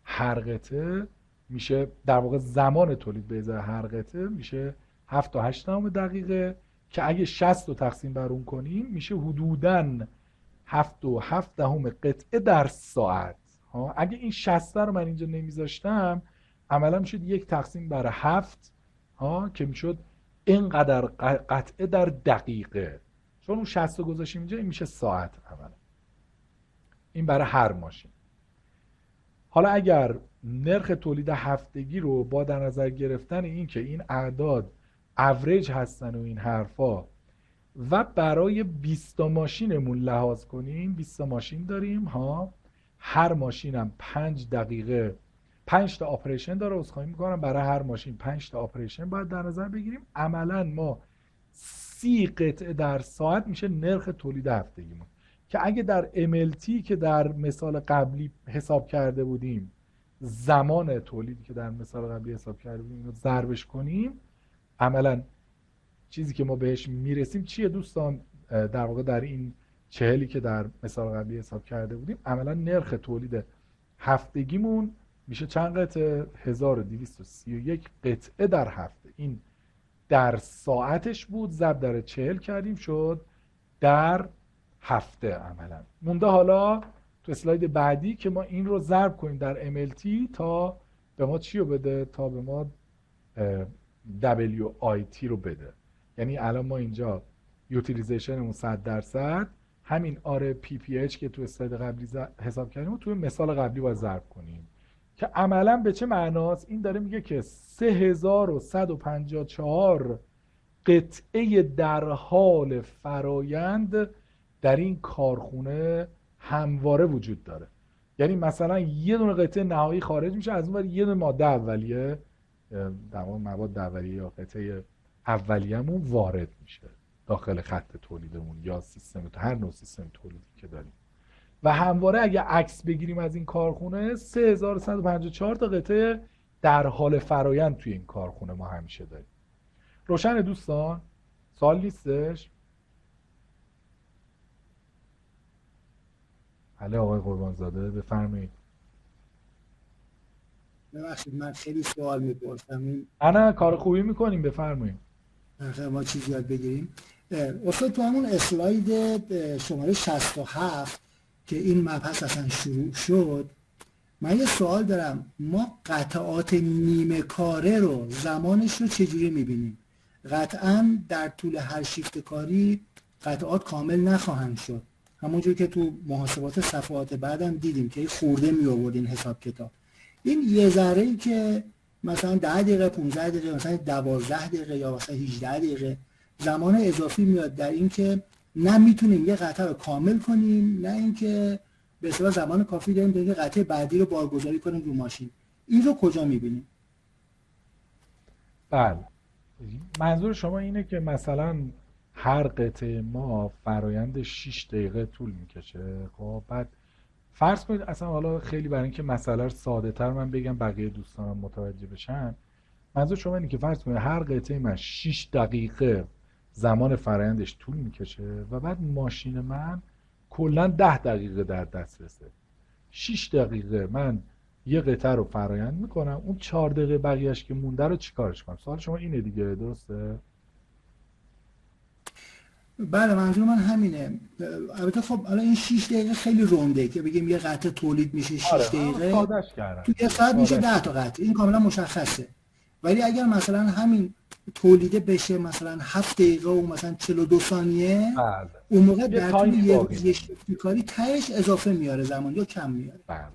هر قطعه میشه، در واقع زمان تولید به ازای هر قطعه میشه 7 تا 8 دقیقه، که اگه 60 رو تقسیم بر اون کنیم میشه حدوداً 7 و 7 دهم قطعه در ساعت ها. اگه این 60 رو من اینجا نمیذاشتم عملا میشد 1 تقسیم بر 7 ها، که میشد اینقدر قطعه در دقیقه. چون اون 60 رو گذاشتیم اینجا، این میشه ساعت عملا. این برای هر ماشین. حالا اگر نرخ تولید هفتگی رو با در نظر گرفتن این که این اعداد اوریج هستن و این حرفا و برای 20 تا ماشینمون لحاظ کنیم، 20 تا ماشین داریم ها، هر ماشینم 5 دقیقه 5 تا آپریشن داره، عذرخواهی میکنم، برای هر ماشین 5 تا آپریشن باید در نظر بگیریم. عملا ما 30 قطعه در ساعت میشه نرخ تولید هفتگیمون، که اگه در MLT که در مثال قبلی حساب کرده بودیم، زمان تولیدی که در مثال قبلی حساب کرده بودیم رو ضربش کنیم، عملا چیزی که ما بهش میرسیم چیه دوستان؟ در واقع در این 40 که در مثال قبلی حساب کرده بودیم، عملا نرخ تولید هفتگیمون میشه چند قطعه؟ 1231 قطعه در هفته. این در ساعتش بود، ضرب در 40 کردیم شد در هفته. عملا مونده حالا تو اسلاید بعدی که ما این رو ضرب کنیم در MLT تا به ما چی رو بده؟ تا به ما WIT رو بده. یعنی الان ما اینجا یوتیلیزیشنمون 100%، همین RPPH که تو اسلاید قبلی حساب کردیم و تو مثال قبلی باید ضرب کنیم، که عملا به چه معناست؟ این داره میگه که 3154 قطعه در حال فرایند در این کارخونه همواره وجود داره. یعنی مثلا یه دونه قطعه نهایی خارج میشه، از اون ور یه دونه ماده اولیه، در واقع مواد اولیه یا قطعه اولیه‌مون وارد میشه داخل خط تولیدمون یا سیستم، هر نوع سیستم تولیدی که داریم. و همواره اگه عکس بگیریم از این کارخونه، 3154 تا قطعه در حال فرایند توی این کارخونه ما همیشه داریم. روشن دوستان؟ سوال نیستش؟ بله آقای قربانزاده بفرمایید. ببخشید من خیلی سوال میپرسم. نه کار خوبی میکنیم، بفرمایید. ما چیزی یاد بگیریم. استاد تو همون اسلاید شماره 67 که این مبحث اصلا شروع شد، من یه سوال دارم. ما قطعات نیمه کاره رو زمانش رو چجوری میبینیم؟ قطعا در طول هر شیفت کاری قطعات کامل نخواهند شد، همونجور که تو محاسبات صفحات بعدم دیدیم که خورده می آوردین حساب کتاب. این یه ذره‌ای که مثلا 10 دقیقه 15 دقیقه مثلا 12 دقیقه یا مثلا 18 دقیقه زمان اضافی میاد در این که نه میتونیم یه قطعه رو کامل کنیم، نه اینکه به اصطلاح زمان کافی داریم برای قطعه بعدی رو بارگذاری کنیم رو ماشین. این رو کجا میبینیم؟ بله، منظور شما اینه که مثلا هر قطعه ما فرایند 6 دقیقه طول میکشه. خب بعد فرض کنید اصلا، حالا خیلی برای اینکه مسئله رو ساده تر من بگم بقیه دوستانم متوجه بشن، منظور شما اینه که فرض کنید هر قطعه من 6 دقیقه زمان فرایندش طول میکشه و بعد ماشین من کلا 10 دقیقه در دسترسه. 6 دقیقه من یه قطعه رو فرایند میکنم، اون 4 دقیقه بقیهش که مونده رو چیکارش کنم؟ سوال شما اینه دیگه، درسته؟ بله منظور من همینه. البته خب الان این 6 دقیقه خیلی رونده که بگیم یه قطعه تولید میشه 6 دقیقه، تو یه ساعت میشه 10 تا قطعه، این کاملا مشخصه. ولی اگر مثلا همین تولیده بشه مثلا 7 دقیقه و مثلا 42 ثانیه، اون موقع در طول یه شیفت کاری تهش اضافه میاره زمان یا کم میاره. بله.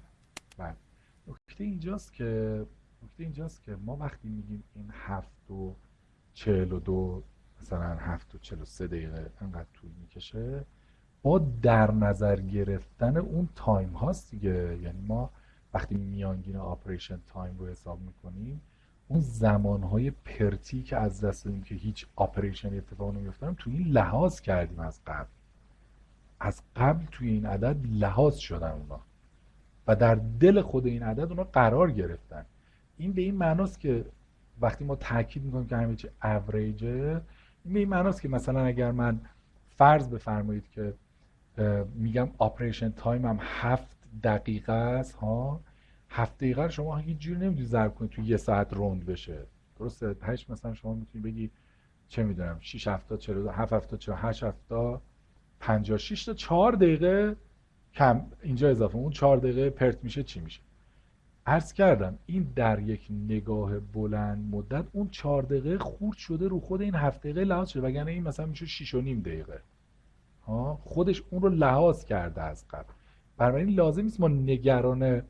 نکته اینجاست که ما وقتی میگیم این 7 و 42 مثلا 7 و 43 دقیقه انقدر طول میکشه، با در نظر گرفتن اون تایم هاست دیگه. یعنی ما وقتی میانگین آپریشن تایم رو حساب میکنیم، اون زمانهای پرتی که از دست دادیم که هیچ آپریشن اتفاق نمیفته تو این لحاظ کردیم. از قبل توی این عدد لحاظ شدن اونا و در دل خود این عدد اونا قرار گرفتن. این به این معناست که وقتی ما تاکید میکنیم که همه چی اوریجه، این به این معناست که مثلا اگر من فرض بفرمایید که میگم آپریشن تایم هم 7 دقیقه است ها، 7 دقیقه رو شما هیچ جوری نمیتونید ضرب کنید تو 1 ساعت روند بشه، درسته؟ 8 مثلا شما میتونید بگی چه میدونم 6 7 تا 42 7 7 تا 48 7 تا 56 تا 4 دقیقه کم اینجا اضافه، اون 4 دقیقه پرت میشه چی میشه؟ عرض کردم این در یک نگاه بلند مدت اون 4 دقیقه خورد شده رو خود این 7 دقیقه لحاظ شده، وگرنه این مثلا میشه 6 و نیم دقیقه ها، خودش اون رو لحاظ کرده از قبل. بنابراین لازم نیست ما نگران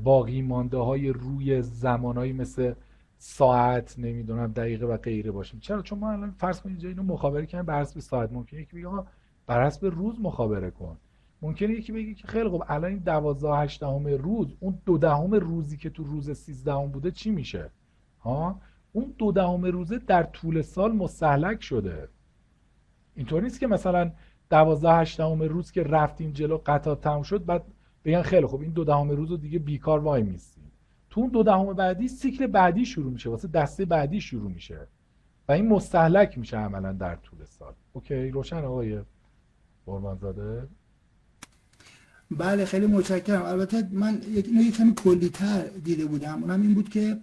باقی مانده های روی زمانایی مثل ساعت نمیدونم دقیقه و غیره باشیم. چرا؟ چون ما الان فرض کنید اینجا اینو مخابره کنیم بر حسب ساعت، ممکنه یکی بگه آقا بر حسب روز مخابره کن، ممکنه یکی بگه که خیلی خوب الان این 12/8 روز، اون 2 روزی که تو روز 13 بوده چی میشه ها؟ اون 2 روزه در طول سال مستهلک شده. اینطور نیست که مثلا 12/8 روز که رفتیم جلو قطار تموم شد بعد بگن خیلی خوب این 2 روز رو دیگه بیکار وای میستیم. تو اون 2 بعدی سیکل بعدی شروع میشه، واسه دسته بعدی شروع میشه و این مستهلک میشه عملا در طول سال. اوکی روشن آقای قربانزاده؟ بله خیلی متشکرم. البته من یک کمی کلی‌تر دیده بودم، اونم این بود که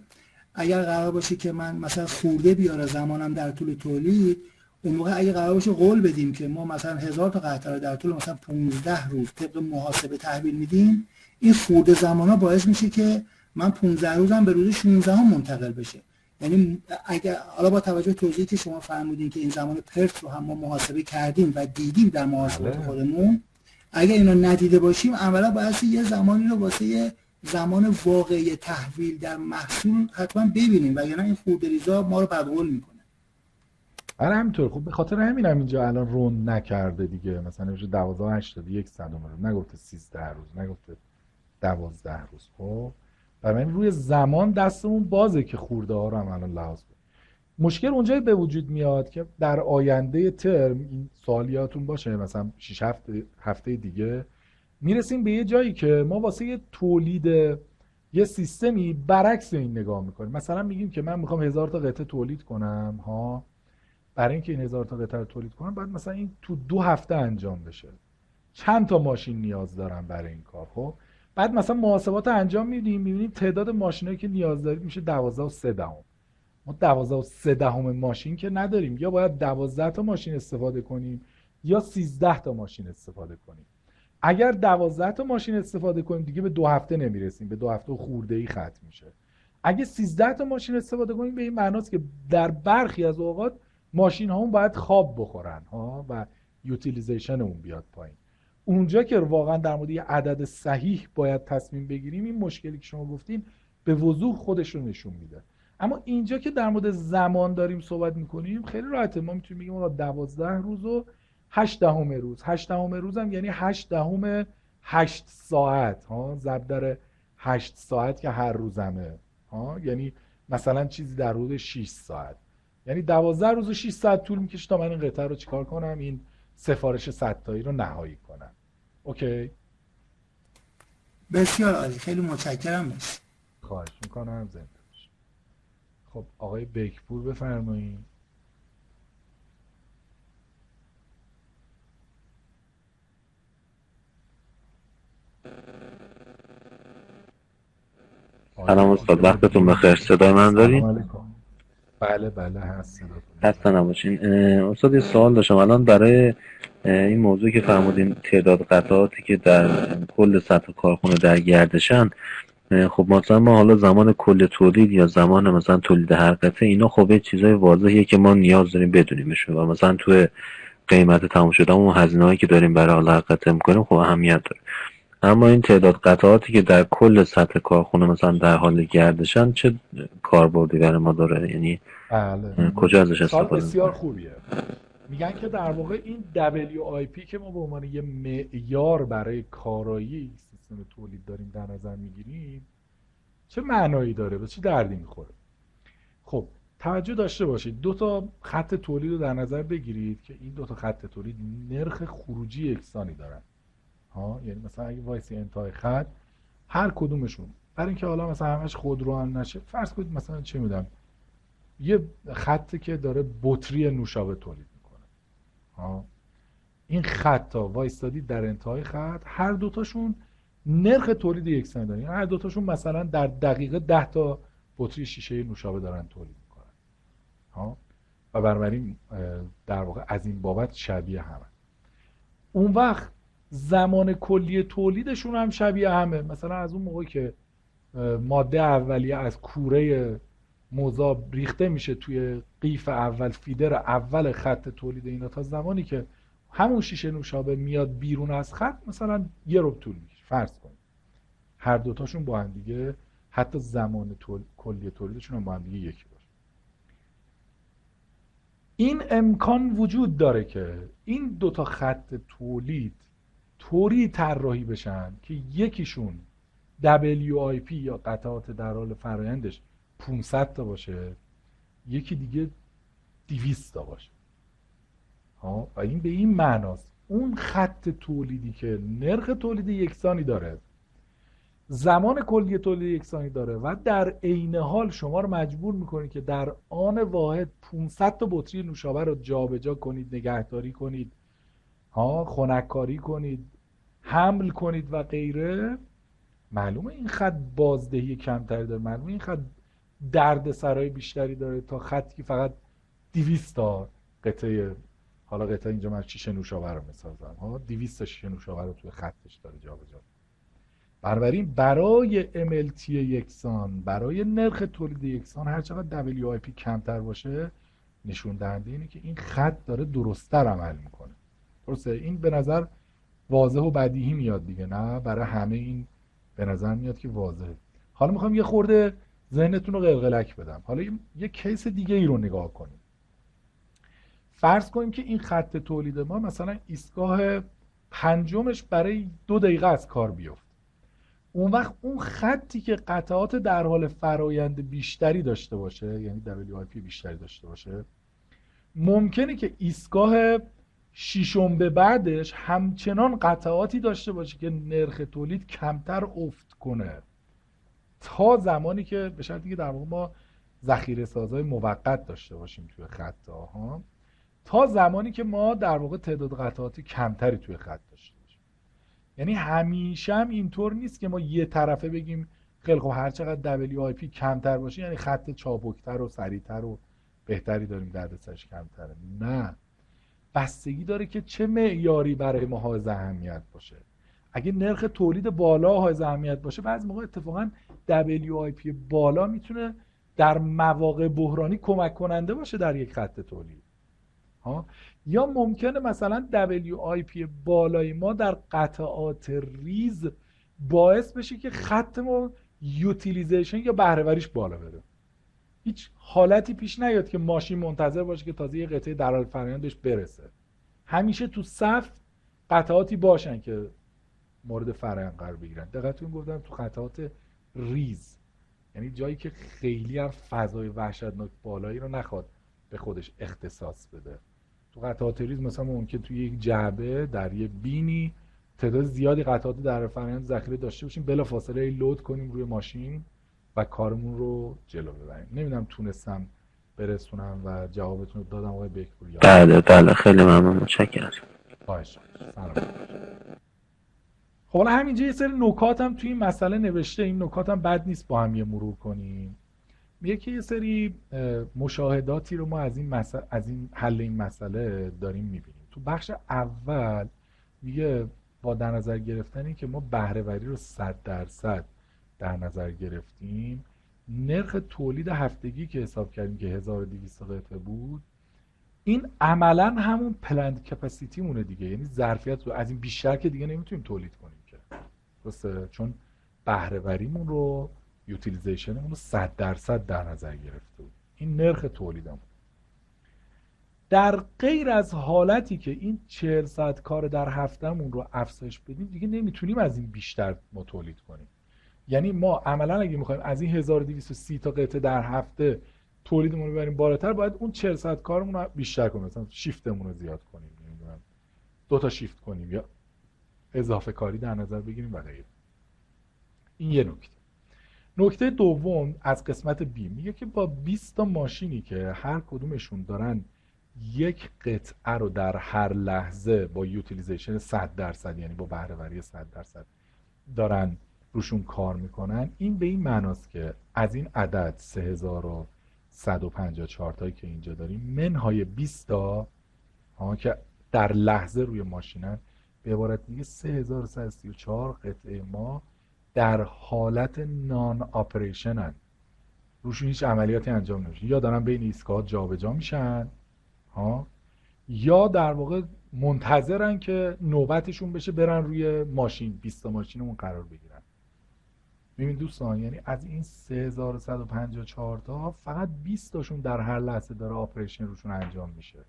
اگر قرار باشه که من مثلا خورده بیاره زمانم در طول تولید، اون موقع اگه قرار باشه قول بدیم که ما مثلا 1000 تا قطعه رو در طول مثلا 15 روز طبق محاسبه تحویل میدیم، این خورده زمانا باعث میشه که من 15 روزم به روز 16 هم منتقل بشه. یعنی اگر حالا با توجه توضیحی که شما فرمودین که این زمان پرت رو هم ما محاسبه کردیم و دیدیم در محاسبات خودمون، اگر اینو ندیده باشیم اولا باید یه زمانی رو واسه یه زمان واقعی تحویل در محصول حتما ببینیم، وگرنه این خورده‌ریزا ما رو بدقول میکنه. آره همینطور. خب به خاطر همینم اینجا الان روند نکرده دیگه، مثلا میشه 12/81 روز، نگفته 13 روز، نگفته 12 روز. خب برای این روی زمان دستمون بازه که خورده ها رو هم الان لحاظ کنیم. مشکل اونجایی به وجود میاد که در آینده ترم این سوالیاتون باشه، مثلا 6 هفته دیگه میرسیم به یه جایی که ما واسه یه تولید یه سیستمی برعکس این نگاه میکنیم. مثلا میگیم که من میخوام 1000 تا قطعه تولید کنم ها، برای اینکه این 1000 تا قطعه رو تولید کنم باید مثلا این تو 2 هفته انجام بشه. چند تا ماشین نیاز دارم برای این کار؟ خب بعد مثلا محاسبات انجام میدیم میبینیم تعداد ماشینایی که نیاز دارید میشه 12.3. ما 12.3 ماشین که نداریم، یا باید 12 تا ماشین استفاده کنیم یا 13 تا ماشین استفاده کنیم. اگر 12 تا ماشین استفاده کنیم دیگه به 2 هفته نمیرسیم، به 2 هفته خورده ای ختم میشه. اگه 13 تا ماشین استفاده کنیم به این معناست که در برخی از اوقات ماشین هامون باید خواب بخورن ها و یوتیلیزیشن اون بیاد پایین. اونجا که واقعا در مورد یه عدد صحیح باید تصمیم بگیریم، این مشکلی که شما گفتین به وضوح خودش رو نشون میده. اما اینجا که در مورد زمان داریم صحبت میکنیم خیلی راحته، ما میتونیم بگیم آقا 12 روز و 8 روز. 8 روز هم یعنی 8 ساعت ها، ضرب در 8 ساعت که هر روزمه ها، یعنی مثلا چیزی در حدود 6 ساعت، یعنی 12 روز و 6 ساعت طول میکشه تا من این قطعه رو چیکار کنم، این سفارش 100 تایی رو نهایی کنم. اوکی؟ بسیار عالی، خیلی متشکرم. مرسی. خواهش میکنم، زنده باشید. خب آقای بیکپور بفرمایید. سلام استاد، وقتتون بخیر. صدای من داری؟ بله بله هست. خسته نباشین. استاد یه سوال داشتم الان برای این موضوع که فرمودین تعداد قطعاتی که در کل سطح کارخونه در گردشن. خب مثلا ما حالا زمان کل تولید یا زمان مثلا تولید هر قطعه، اینا خب یه چیزای واضحیه که ما نیاز داریم بدونیمشون و مثلا توی قیمت تمام شدن و هزینه‌هایی که داریم برای هر قطعه می‌کنیم خب اهمیت داره. اما این تعداد قطعاتی که در کل سطح کارخونه مثلا در حال گردشن چه کاربردی برای ما داره؟ یعنی بله. کجا ازش استفاده بسیار خوبیه. میگن که در واقع این WIP که ما به عنوان یه معیار برای کارایی سیستم تولید داریم در نظر میگیریم چه معنایی داره و چه دردی میخوره؟ خب توجه داشته باشید، 2 تا خط تولید رو در نظر بگیرید که این 2 تا خط تولید نرخ خروجی یکسانی دارن ها، یعنی مثلا اگه وایسی انتهای خط هر کدومشون برای اینکه حالا مثلا همش خودروان نشه فرض کنید مثلا چه میدونم یه خطی که داره بطری نوشابه تولید میکنه. این خطا وایستادی در انتهای خط، هر دوتاشون نرخ تولید یکسانی دارن، هر دوتاشون مثلا در دقیقه 10 تا بطری شیشه نوشابه دارن تولید میکنن و بنابراین در واقع از این بابت شبیه همه. اون وقت زمان کلی تولیدشون هم شبیه همه. مثلا از اون موقعی که ماده اولیه از کوره مذاب ریخته میشه توی قیف اول، فیدر اول خط تولید اینا، تا زمانی که همون شیشه نوشابه میاد بیرون از خط مثلا 1 ربع طول میکشه فرض کنید. هر دوتاشون با هم دیگه حتی زمان کلی تولیدشون هم با هم دیگه یکی باشه. این امکان وجود داره که این دوتا خط تولید طوری طراحی بشن که یکیشون WIP یا قطعات در حال فرآیندش 500 تا باشه، یکی دیگه 200 تا باشه. و این به این معناست اون خط تولیدی که نرخ تولید یکسانی داره، زمان کلی تولید یکسانی داره و در عین حال شما رو مجبور میکنه که در آن واحد 500 تا بطری نوشابه رو جابجا کنید، نگهداری کنید، خنک‌کاری کنید، حمل کنید و غیره. معلومه این خط بازدهی کمتری داره، معلومه این خط دردسرای بیشتری داره تا خطی که فقط 200 تا قطعه، حالا قطعه اینجا من شیشه نوشابه رو میسازم، 200 تا شیشه نوشابه رو توی خطش داره جابجا. بنابراین برای MLT یکسان، برای نرخ تولید یکسان، هر چقدر WIP کمتر باشه نشون دهنده اینه که این خط داره درست‌تر عمل میکنه. درسته؟ این به نظر واضح و بدیهی میاد دیگه، نه؟ برای همه این به نظر میاد که واضحه. حالا میخوام یه خورده ذهنتون رو قلقلک بدم. حالا یه کیس دیگه ای رو نگاه کنیم. فرض کنیم که این خط تولید ما مثلا ایستگاه پنجمش برای 2 دقیقه از کار بیفت. اون وقت اون خطی که قطعات در حال فرایند بیشتری داشته باشه، یعنی WIP بیشتری داشته باشه، ممکنه که ایستگاه ششم به بعدش همچنان قطعاتی داشته باشه که نرخ تولید کمتر افت کنه، تا زمانی که به شرطی که در واقع ما ذخیره سازهای موقت داشته باشیم توی خط‌ها، تا زمانی که ما در واقع تعداد قطعات کمتری توی خط داشته باشیم. یعنی همیشه هم اینطور نیست که ما یه طرفه بگیم خیلی خب هر چقدر WIP کمتر باشه یعنی خط چابکتر و سریعتر و بهتری داریم، دردسرش کمتره. نه، بستگی داره که چه معیاری برای ما حائز اهمیت باشه. اگه نرخ تولید بالا حائز اهمیت باشه، بعضی موقع اتفاقا WIP بالا میتونه در مواقع بحرانی کمک کننده باشه در یک خط تولید. یا ممکنه مثلا WIP بالای ما در قطعات ریز باعث بشه که خط ما یوتیلیزیشن یا بهره‌وریش بالا بره. هیچ حالتی پیش نیاد که ماشین منتظر باشه که تازه یه قطعه در حال فرآیندش برسه. همیشه تو صف قطعاتی باشن که مورد فرآیند قرار بگیرن. دقیقاً گفتم تو قطعات ریز، یعنی جایی که خیلی هم فضای وحشتناک بالایی رو نخواد به خودش اختصاص بده. تو قطعات ریز مثلا ممکن توی یک جعبه در یه بینی تعداد زیادی قطعات در فرآیند ذخیره داشته باشیم، بلافاصله لود کنیم روی ماشین و کارمون رو جلو ببریم. نمیدونم تونستم برسونم و جوابتون رو دادم آقای بکپوری؟ بله خیلی ممنون، متشکرم. خواهش سلام. خب حالا همینجا یه سری نکات هم توی این مسئله نوشته، این نکات هم بد نیست با هم یه مرور کنیم. میگه که یه سری مشاهداتی رو ما از این حل این مسئله داریم میبینیم. تو بخش اول میگه با در نظر گرفتن که ما بهره‌وری رو 100% در نظر گرفتیم، نرخ تولید هفتگی که حساب کردیم که 1200 قطعه بود، این عملا همون پلند کپاسیتی مونه دیگه، یعنی ظرفیت رو از این بیشتر که دیگه نمیتونیم تولید کنیم که، درسته؟ چون بهره‌وریمون رو، یوتیلیزیشنمون رو 100% در نظر گرفته بود. این نرخ تولیدمون. در غیر از حالتی که این 40 ساعت کار در هفتهمون رو افزایش بدیم، دیگه نمیتونیم از این بیشتر ما تولید کنیم. یعنی ما عملا اگه میخوایم از این 1230 تا قطعه در هفته تولیدمون رو ببریم بالاتر، باید اون 40 ساعت کارمون رو بیشتر کنیم، مثلا شیفتمون رو زیاد کنیم، نمیدونم 2 تا شیفت کنیم یا اضافه کاری در نظر بگیریم و غیره. این یه نکته. نکته دوم از قسمت بی میگه که با 20 تا ماشینی که هر کدومشون دارن یک قطعه رو در هر لحظه با یوتیلیزیشن 100%، یعنی با بهره وری 100% دارن روشون کار میکنن، این به این معناست که از این عدد 3154 تایی که اینجا داریم منهای 20 تا که در لحظه روی ماشینن، به عبارت دیگه 3134 قطعه ما در حالت نان آپریشنن، روشون هیچ عملیاتی انجام نمیشه، یا دارن بین ایستگاهات جابجا میشن یا در واقع منتظرن که نوبتشون بشه برن روی ماشین 20 تا ماشینمون قرار بگیرن. ببین دوستان، یعنی از این 3154 تا فقط 20 تاشون در هر لحظه داره آپریشن روشون انجام میشه.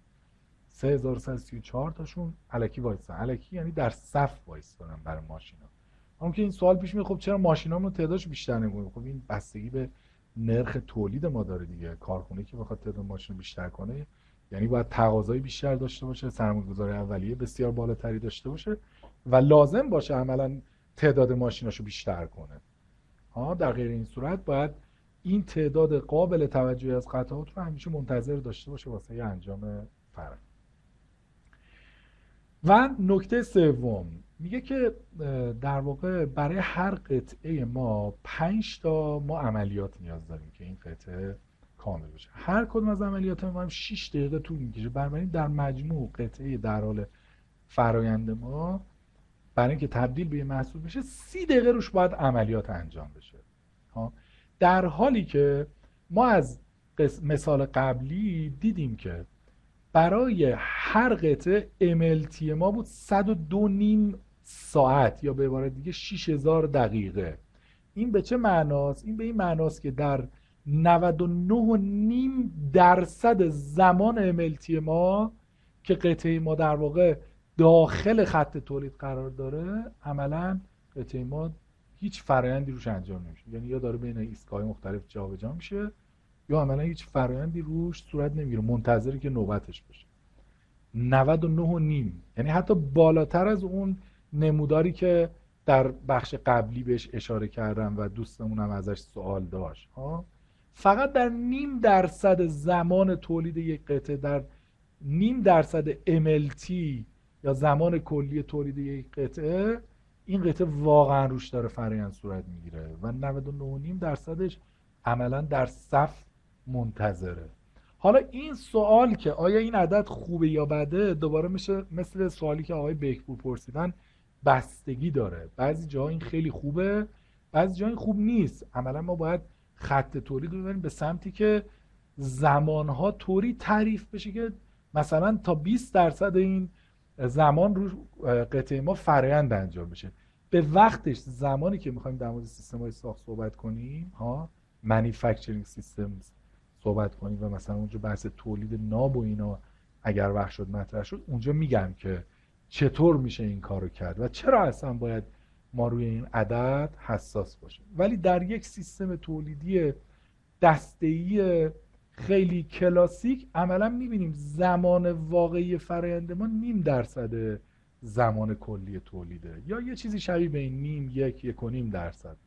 3134 تاشون الکی وایسن. الکی یعنی در صف وایسن برای ماشینا. اما که این سوال پیش میاد، خب چرا ماشینامون تعدادش بیشتر نمیشه؟ خب این بستگی به نرخ تولید ما داره دیگه. کارخونه که بخواد تعداد ماشین بیشتر کنه یعنی باید تقاضای بیشتر داشته باشه، سرمایه‌گذاری اولیه بسیار بالاتری داشته باشه و لازم باشه عملاً تعداد ماشیناشو بیشتر کنه. در غیر این صورت باید این تعداد قابل توجهی از قطعات رو همیشه منتظر داشته باشه واسه انجام فرآیند. و نکته سوم میگه که در واقع برای هر قطعه ما 5 تا ما عملیات نیاز داریم که این قطعه کامل بشه. هر کدوم از عملیات ما هم 6 دقیقه طول میکشه. بنابراین در مجموع قطعه در حال فرآیند ما برای اینکه تبدیل به محصول بشه 30 دقیقه روش باید عملیات انجام بشه. در حالی که ما از مثال قبلی دیدیم که برای هر قطعه MLT ما بود 102.5 ساعت یا به عبارت دیگه 6000 دقیقه. این به چه معناست؟ این به این معناست که در 99.5% زمان MLT ما که قطعه ما در واقع داخل خط تولید قرار داره، عملا قطعه ما هیچ فرآیندی روش انجام نمیشه. یعنی یا داره بین ایستگاه‌های مختلف جابجا میشه یا عملا هیچ فرآیندی روش صورت نمیگیره، منتظره که نوبتش بشه. 99.5 یعنی حتی بالاتر از اون نموداری که در بخش قبلی بهش اشاره کردم و دوستمونم ازش سوال داشت. فقط در 0.5% زمان تولید یک قطعه، در 0.5% MLT یا زمان کلی تولید یک قطعه، این قطعه واقعا روش داره فرآیند صورت میگیره و 99.5%ش عملا در صف منتظره. حالا این سوال که آیا این عدد خوبه یا بده، دوباره میشه مثل سوالی که آقای بیکپور پرسیدن، بستگی داره. بعضی جاها این خیلی خوبه، بعضی جاها این خوب نیست. عملا ما باید خط تولید رو ببریم به سمتی که زمانها طوری تعریف بشه که مثلا تا 20% این زمان رو قطعه ما فرآیند انجام بشه. به وقتش زمانی که میخوایم در مورد سیستم‌های ساخت صحبت کنیم، مانیفکتچرینگ سیستمز صحبت کنیم و مثلا اونجا بحث تولید ناب و اینا اگر وقت شد مطرح شد، اونجا میگم که چطور میشه این کارو کرد و چرا اصلا باید ما روی این عدد حساس باشیم. ولی در یک سیستم تولیدی دسته‌ای خیلی کلاسیک عملا میبینیم زمان واقعی فرآیند ما 0.5% زمان کلی تولیده یا یه چیزی شبیه به این 1.5%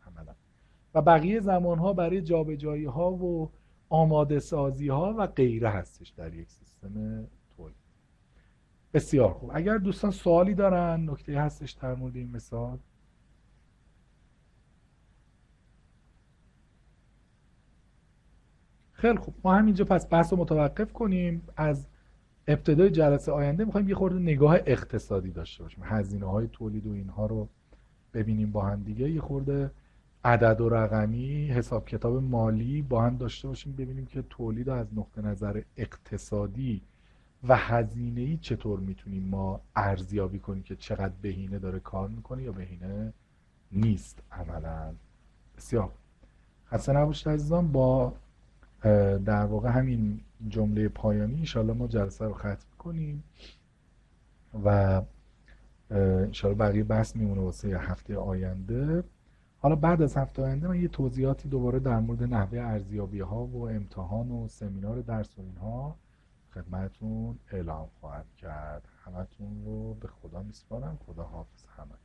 عملا، و بقیه زمانها برای جابجایی ها و آماده سازی ها و غیره هستش در یک سیستم تولید. بسیار خوب. اگر دوستان سوالی دارن، نکته هستش در مورد این مثال؟ خیلی خوب. ما همینجا پس بحث رو متوقف کنیم. از ابتدای جلسه آینده میخوایم یه خورده نگاه اقتصادی داشته باشیم، هزینه های تولید و اینها رو ببینیم با هم دیگه، یه خورده عدد و رقمی، حساب کتاب مالی با هم داشته باشیم، ببینیم که تولید از نقطه نظر اقتصادی و هزینه‌ای چطور میتونیم ما ارزیابی کنیم که چقدر بهینه داره کار میکنه یا بهینه نیست عملا. بسیار خسته نباشید عزیزان. با در واقع همین جمله پایانی انشالله ما جلسه رو ختم کنیم و انشالله بقیه بحث میمونه واسه هفته آینده. حالا بعد از هفته آینده من یه توضیحاتی دوباره در مورد نحوه ارزیابی ها و امتحان و سمینار درس و اینها خدمتتون اعلام خواهم کرد. همتون رو به خدا میسپارم. خدا حافظ همتون.